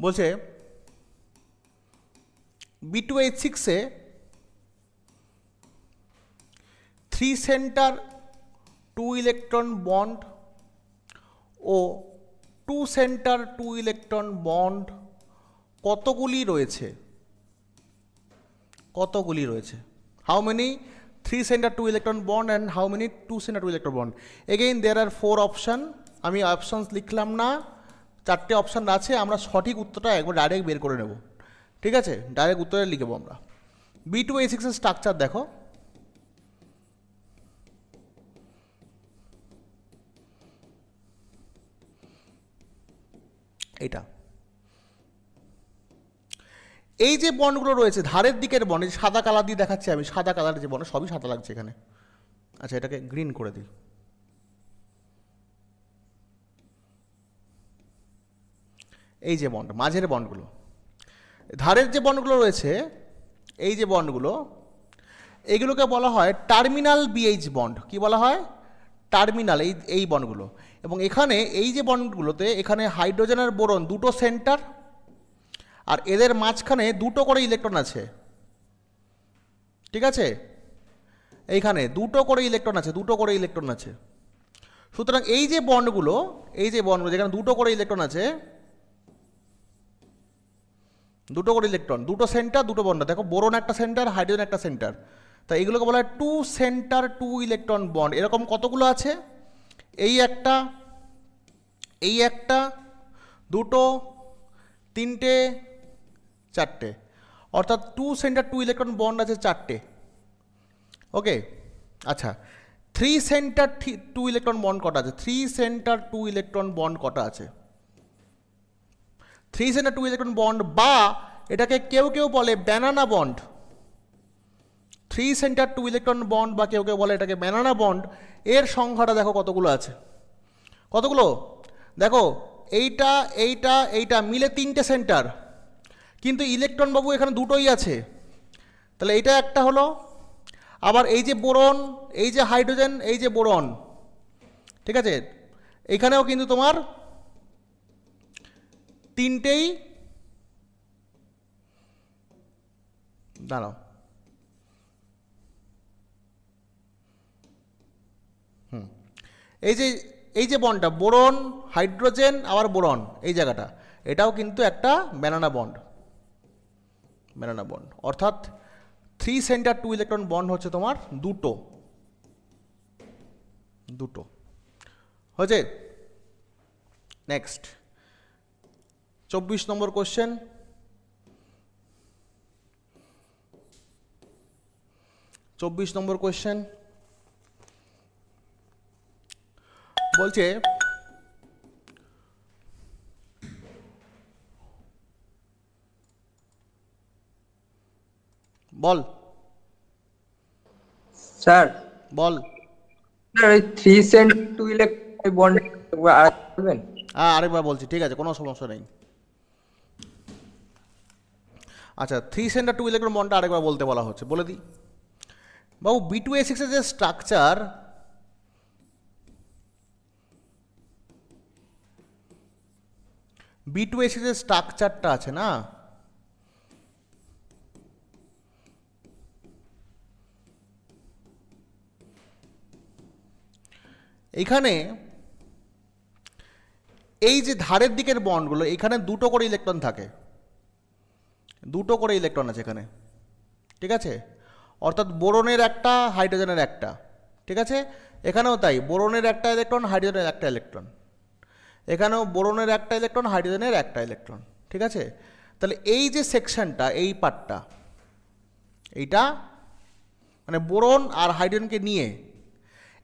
[SPEAKER 1] বলছে B2H6 এ 3 সেন্টার 2 ইলেকট্রন বন্ড ও 2 সেন্টার 2 ইলেকট্রন বন্ড কতগুলি রয়েছে? কতগুলি রয়েছে? How many 3 centre 2 electron bond and how many 2 centre 2 electron bond? Again there are 4 option, আমি অপশানস লিখলাম না, 4টে অপশান আছে, আমরা সঠিক উত্তরটা একবার ডাইরেক্ট বের করে নেব, ঠিক আছে, ডাইরেক্ট উত্তরে লিখব আমরা। B2H6 এর স্ট্রাকচার দেখো, এটা এই যে বন্ডগুলো রয়েছে ধারের দিকের বন্ড, সাদা কালার দিয়ে দেখাচ্ছি আমি, সাদা কালার যে বন্ড, সবই সাদা লাগছে এখানে, আচ্ছা, এটাকে গ্রিন করে দিই। এই যে বন্ড, মাঝের বন্ডগুলো, ধারের যে বন্ডগুলো রয়েছে, এই যে বন্ডগুলো, এইগুলোকে বলা হয় টার্মিনাল বিএইচ বন্ড। কি বলা হয়? টার্মিনাল, এই বন্ডগুলো। এবং এখানে এই যে বন্ডগুলোতে এখানে হাইড্রোজেন আর বোরন দুটো সেন্টার, আর এদের মাঝখানে দুটো করে ইলেকট্রন আছে। ঠিক আছে, এইখানে দুটো করে ইলেকট্রন আছে, দুটো করে ইলেকট্রন আছে। সুতরাং এই যে বন্ডগুলো, যেখানে দুটো করে ইলেকট্রন আছে, দুটো করে ইলেকট্রন, দুটো সেন্টার, দুটো বন্ড। দেখো, বোরন একটা সেন্টার, হাইড্রোজেন একটা সেন্টার, তাই এগুলোকে বলা হয় two centre two electron bond. এরকম কতগুলো আছে? এই একটা, এই একটা, দুটো, তিনটে, চারটে, অর্থাৎ two centre two electron bond আছে চারটে। ওকে, আচ্ছা, three centre two electron bond কটা আছে? Three centre two electron bond কটা আছে? Three centre two electron bond, বা এটাকে কেউ কেউ বলে banana bond. Three centre two electron bond, বা কেউ কেউ বলে এটাকে ব্যানানা বন্ড। এর সংখ্যাটা দেখো কতগুলো আছে। কতগুলো দেখো, এইটা, এইটা, এইটা মিলে তিনটে সেন্টার, কিন্তু ইলেকট্রন বাবু এখানে দুটোই আছে। তাহলে এইটা একটা হলো, আবার এই যে বোরন, এই যে হাইড্রোজেন, এই যে বোরন, ঠিক আছে, এখানেও কিন্তু তোমার তিনটেই, দাঁড়াও, এই যে বন্ডটা বোরন, হাইড্রোজেন, আবার বোরন, এই জায়গাটা, এটাও কিন্তু একটা ব্যানানা বন্ড। ব্যানানা বন্ড, অর্থাৎ three centre two electron bond হচ্ছে তোমার দুটো। দুটো হয়েছে। নেক্সট 24 নম্বর কোশ্চেন। 24 নম্বর কোশ্চেন বলছে, বল
[SPEAKER 2] স্যার,
[SPEAKER 1] বল।
[SPEAKER 2] স্যার এই three centre two electron bond বলবেন?
[SPEAKER 1] হ্যাঁ, আরেকবার বলছি, ঠিক আছে, কোনো সমস্যা নেই। আচ্ছা, থ্রি সেন্টার টু ইলেকট্রন বন্ডটা আরেকবার বলতে বলা হচ্ছে, বলে দিই বাবু। B2A6 এর যে স্ট্রাকচার, B2A6 এর স্ট্রাকচারটা আছে না, এইখানে এই যে ধারের দিকের বন্ডগুলো, এখানে দুটো করে ইলেকট্রন থাকে, দুটো করে ইলেকট্রন আছে এখানে। ঠিক আছে, অর্থাৎ বোরনের একটা, হাইড্রোজেনের একটা। ঠিক আছে, এখানেও তাই, বোরনের একটা ইলেকট্রন, হাইড্রোজেনের একটা ইলেকট্রন। এখানেও বোরনের একটা ইলেকট্রন, হাইড্রোজেনের একটা ইলেকট্রন। ঠিক আছে, তাহলে এই যে সেকশনটা, এই পার্টটা, এইটা মানে বোরন আর হাইড্রোজেনকে নিয়ে,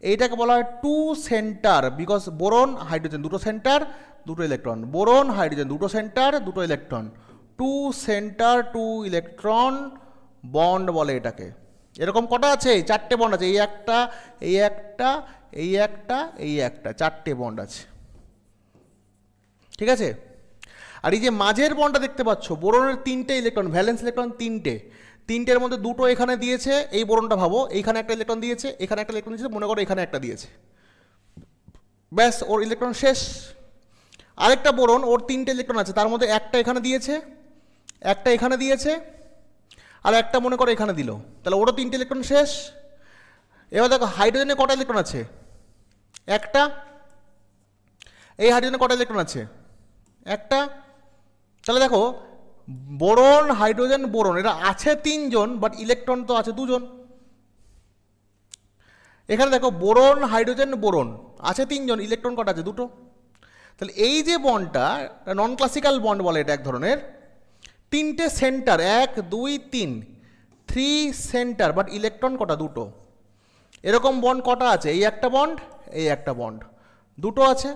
[SPEAKER 1] এইটাকে বলা হয় two centre. Because boron hydrogen দুটো সেন্টার, দুটো ইলেকট্রন, বোরন হাইড্রোজেন দুটো সেন্টার, দুটো electron, two centre two electron bond বলে এটাকে। এরকম কটা আছে? চারটে বন্ড আছে, এই একটা, এই একটা, এই একটা, এই একটা, চারটে বন্ড আছে। ঠিক আছে, আর এই যে মাঝের বন্ডটা দেখতে পাচ্ছ, বোরনের তিনটে ইলেকট্রন, ভ্যালেন্স ইলেকট্রন তিনটে, তিনটের মধ্যে দুটো এখানে দিয়েছে। এই বোরনটা ভাবো, এইখানে একটা ইলেকট্রন দিয়েছে, এখানে একটা ইলেকট্রন দিয়েছে, মনে করো এখানে একটা দিয়েছে, ব্যাস ওর ইলেকট্রন শেষ। আরেকটা বোরন, ওর তিনটে ইলেকট্রন আছে, তার মধ্যে একটা এখানে দিয়েছে, একটা এখানে দিয়েছে, আর একটা মনে করো এখানে দিল, তাহলে ওরও তিনটে ইলেকট্রন শেষ। এবার দেখো হাইড্রোজেনে কটা ইলেকট্রন আছে? একটা। এই হাইড্রোজেনে কটা ইলেকট্রন আছে? একটা। তাহলে দেখো, বোরন, হাইড্রোজেন, বোরন, এরা আছে তিনজন, বাট ইলেকট্রন তো আছে দুজন। এখানে দেখো বোরন, হাইড্রোজেন, বোরন আছে তিনজন, ইলেকট্রন কটা আছে? দুটো। তাহলে এই যে বন্ডটা, নন ক্লাসিক্যাল বন্ড বলে এটা এক ধরনের। তিনটে centre, 1 2 3, three centre, but electron কটা? দুটো। এরকম বন্ড কটা আছে? এই একটা বন্ড, এই একটা বন্ড, দুটো আছে।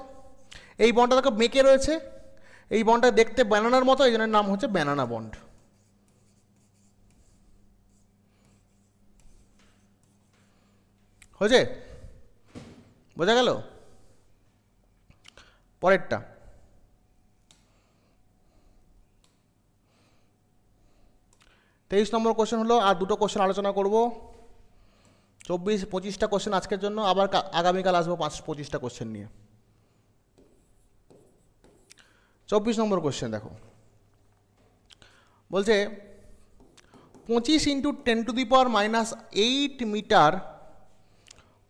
[SPEAKER 1] এই বন্ডটা দেখো মেকে রয়েছে, এই বন্ডটা দেখতে ব্যানানার মতো, এই জন্য নাম হচ্ছে ব্যানানা বন্ড। হয়েছে? বোঝা গেল? পরেরটা, তেইশ নম্বর কোশ্চেন হলো, আর দুটো কোশ্চেন আলোচনা করব। 24-25টা কোশ্চেন আজকের জন্য, আবার আগামীকাল আসবো 25টা কোশ্চেন নিয়ে। 24 নম্বর কোশ্চেন দেখো, বলছে 25 × 10⁻⁻8 মিটার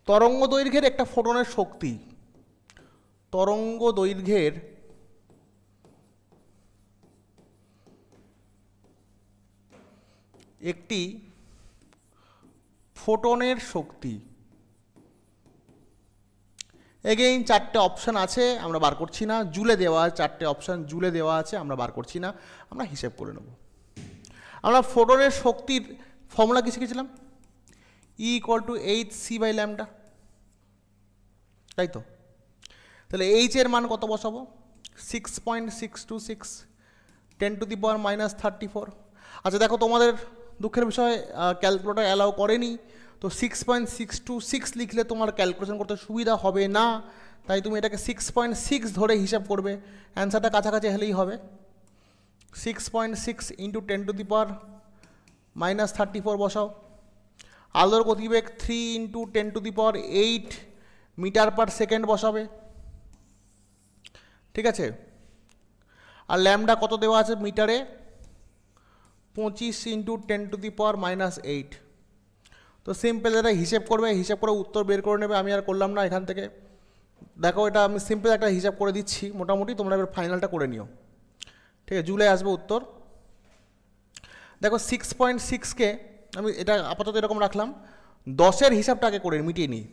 [SPEAKER 1] তরঙ্গ দৈর্ঘ্যের একটা ফোটনের শক্তি, তরঙ্গ দৈর্ঘ্যের একটি ফোটনের শক্তি। এগেইন চারটে অপশান আছে, আমরা বার করছি না। জুলে দেওয়া চারটে অপশান জুলে দেওয়া আছে, আমরা বার করছি না, আমরা হিসেব করে নেব। আমরা ফোটনের শক্তির ফর্মুলা কি শিখেছিলাম? E = hc/λ, তাই তো? তাহলে এইচ এর মান কত বসাবো? 6.626 10⁻⁻34। আচ্ছা দেখো, তোমাদের দুঃখের বিষয় ক্যালকুলেটর অ্যালাউ করেনি, তো 6.626 লিখলে তোমার ক্যালকুলেশন করতে সুবিধা হবে না, তাই তুমি এটাকে 6.6 ধরে হিসাব করবে, অ্যান্সারটা কাছাকাছি হলেই হবে। 6.6 × 10⁻⁻34 বসাও। আলোর গতিবেগ 3 × 10⁸ মিটার/সেকেন্ড বসাবে, ঠিক আছে? আর ল্যামডা কত দেওয়া আছে মিটারে? 25 × 10⁻⁻8। তো সিম্পল এটা হিসেব করবে, হিসাব করে উত্তর বের করে নেবে। আমি আর করলাম না এখান থেকে, দেখো এটা আমি সিম্পল একটা হিসাব করে দিচ্ছি মোটামুটি, তোমরা এবার ফাইনালটা করে নিও, ঠিক আছে? জুলাই আসবে উত্তর। দেখো 6.6কে আমি এটা আপাতত এরকম রাখলাম, 10-এর হিসাবটা আগে করে মিটিয়ে নিই।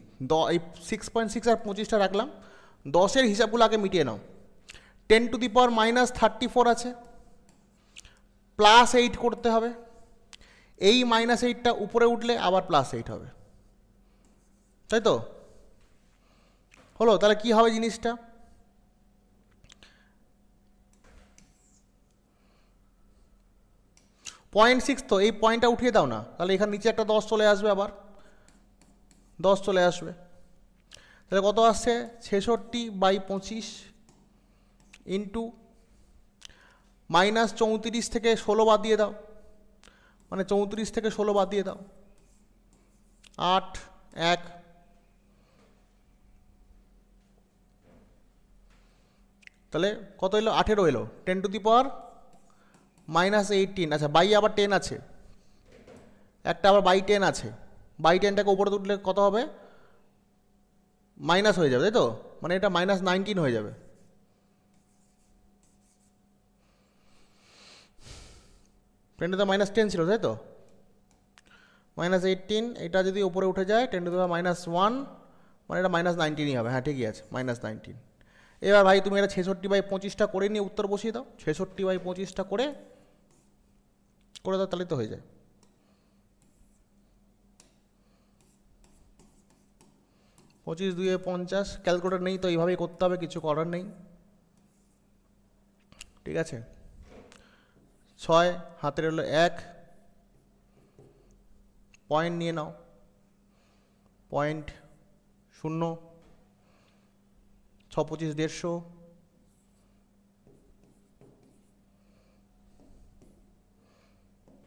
[SPEAKER 1] এই 6.6 আর 25টা রাখলাম, 10-এর হিসাবগুলো আগে মিটিয়ে নাও। 10⁻⁻34 আছে, +8 করতে হবে। এই -8টা উপরে উঠলে আবার +8 হবে, তাই তো? হলো? তাহলে কি হবে জিনিসটা? 0.6, তো এই পয়েন্টটা উঠিয়ে দাও না, তাহলে এখানে নিচে একটা 10 চলে আসবে, আবার 10 চলে আসবে। তাহলে কত আসছে? 66/25 ইন্টু -34 থেকে 16 বাদ দিয়ে দাও, মানে 34 থেকে 16 বাদ দিয়ে দাও, 8 1, তাহলে কত এলো? 18 এলো। 10⁻⁻18। আচ্ছা, বাই আবার 10 আছে, একটা আবার বাই 10 আছে। বাই 10টাকে উপরে তুললে কত হবে? মাইনাস হয়ে যাবে, তাই তো? মানে এটা -19 হয়ে যাবে। টেনটা -10 ছিল, তাই তো? -18, এটা যদি উপরে উঠে যায় 10⁻⁻1, মানে এটা -19ই হবে। হ্যাঁ, ঠিকই আছে, -19। এবার ভাই তুমি এটা 66/25টা করে নিয়ে উত্তর বসিয়ে দাও। 66/25টা করে দাও, তাহলে তো হয়ে যায়। 25 2 50, ক্যালকুলেটর নেই তো এইভাবেই করতে হবে, কিছু করার নেই, ঠিক আছে? 6 হাতের হলো 1, পয়েন্ট নিয়ে নাও, 0.0, 6 25 150,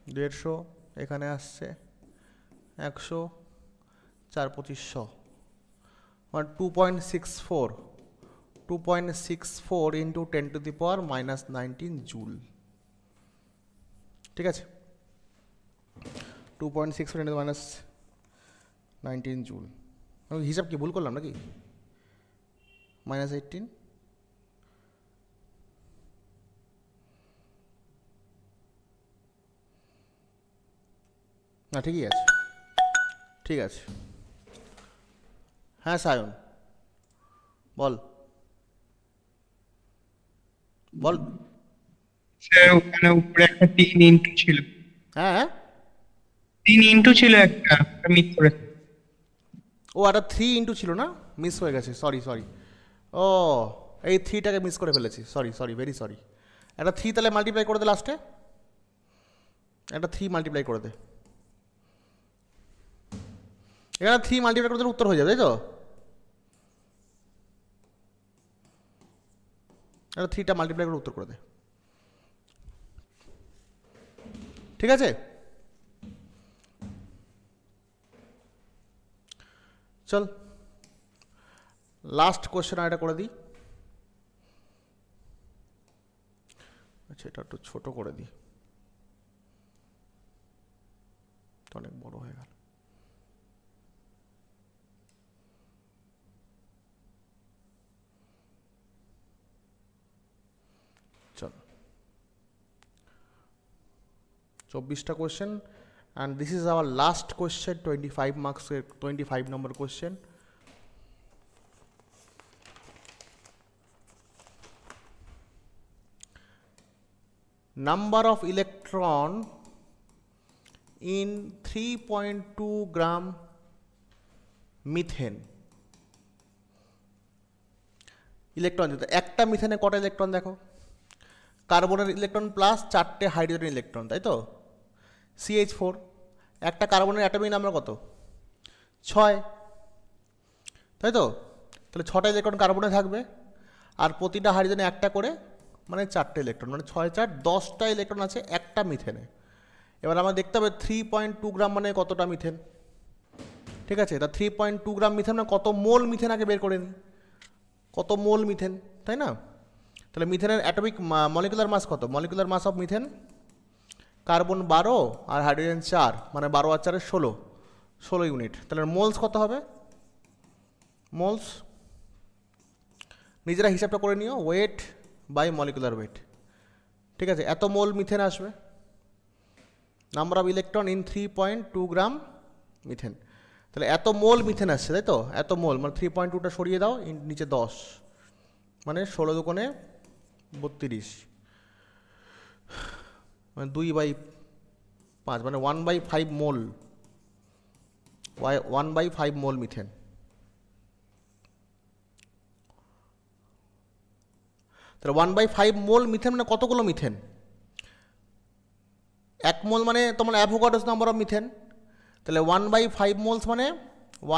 [SPEAKER 1] 150 এখানে আসছে 100, 4 2500, মানে 2.64 × 10⁻⁻19 জুল, ঠিক আছে? 2.64 × 10⁻⁻19 জুল। আমি হিসাব কি ভুল করলাম নাকি? -18, না ঠিকই আছে, ঠিক আছে। হ্যাঁ সায়ন বল বল।
[SPEAKER 3] স্যার ওখানে উপরে একটা 3 × ছিল।
[SPEAKER 1] হ্যাঁ
[SPEAKER 3] 3 × ছিল, একটা মিস করেছে।
[SPEAKER 1] ও একটা 3 × ছিল না, মিস হয়ে গেছে, সরি। ও এই 3টাকে মিস করে ফেলেছি, সরি ভেরি সরি। একটা 3 তাহলে মাল্টিপ্লাই করে দে, লাস্টে একটা 3 মাল্টিপ্লাই করে দে, এখানে 3 মাল্টিপ্লাই করতে উত্তর হয়ে যাবে, তাই তো? এটা 3টা মাল্টিপ্লাই করে উত্তর করে দে, ঠিক আছে? চল লাস্ট কোশ্চেন আর এটা করে দিই। আচ্ছা, এটা একটু ছোট করে দিই, অনেক বড় হয়ে গেল। চল 24টা question, and this is our last question, 25 মার্কসের 25 number question. Number of electron in 3.2 gram methane. Electron যেটা একটা মিথেনে কটা ইলেকট্রন দেখো, কার্বনের ইলেকট্রন প্লাস 4টে হাইড্রোজেন ইলেকট্রন, তাই তো? CH4, একটা কার্বনের অ্যাটমিক নাম্বার কত? 6, তাই তো? তাহলে 6টা ইলেকট্রন কার্বনে থাকবে, আর প্রতিটা হাইড্রোজেনে একটা করে, মানে 4টে ইলেকট্রন, মানে 6 4 10টা ইলেকট্রন আছে একটা মিথেনে। এবার আমরা দেখতে হবে 3.2 গ্রাম মানে কতটা মিথেন, ঠিক আছে? তা 3.2 গ্রাম মিথেন মানে কত মোল মিথেন আগে বের করে নিই, কত মোল মিথেন, তাই না? তাহলে মিথেনের অ্যাটমিক মলিকুলার মাস কত? Molecular mass of methane, carbon 12 আর হাইড্রোজেন 4, মানে 12 আর 4 16 ইউনিট। তাহলে মোলস কত হবে? মোলস নিজেরা হিসাবটা করে নিও, ওয়েট বাই মলিকুলার ওয়েট, ঠিক আছে? এত মোল মিথেন আসবে। Number of electron in 3.2 gram methane, তাহলে এত মোল মিথেন আসছে, তাই তো? এত মোল মানে 3.2টা সরিয়ে দাও, নিচে 10, মানে 16 দুগুণে 32, মানে 2/5, মানে 1/5 মোল, 1/5 মোল মিথেন। তাহলে 1/5 মোল মিথেন মানে কতগুলো মিথেন? 1 মোল মানে তোমার অ্যাভোগাড্রোস নাম্বার অফ মিথেন, তাহলে 1/5 মোলস মানে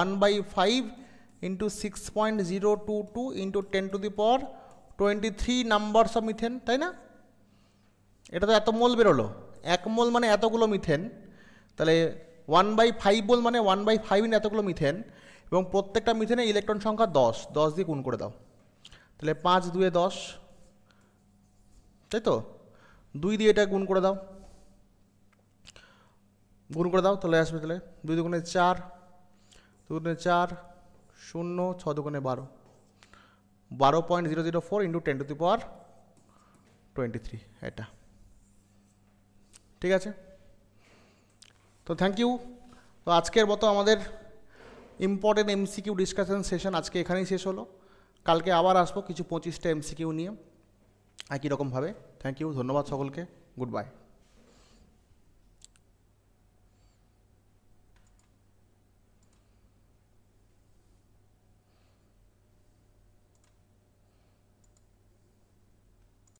[SPEAKER 1] 1/5 into 6.022 into 10⁻23 numbers of methane, তাই না? এটা তো এত মোল বেরোলো, 1 মোল মানে এতগুলো মিথেন, তাহলে 1/5 মোল মানে 1/5 ইন এতগুলো মিথেন, এবং প্রত্যেকটা মিথেনে ইলেকট্রন সংখ্যা 10, 10 দিয়ে গুণ করে দাও, তাহলে 5 2 10, তাই তো? 2 দিয়ে এটা গুণ করে দাও, তাহলে আসবে, তাহলে 2 দুগুণে 4, 2 দুগুণে 4, 0, 6 দুগুণে 12, 12.004 ইন্টু 10⁻23, এটা ঠিক আছে? তো থ্যাংক ইউ। তো আজকের মতো আমাদের ইম্পর্টেন্ট MCQ ডিসকাশন সেশন আজকে এখানেই শেষ হলো। কালকে আবার আসবো কিছু 25টা MCQ নিয়ে একই রকমভাবে। থ্যাংক ইউ, ধন্যবাদ সকলকে, গুড বাই।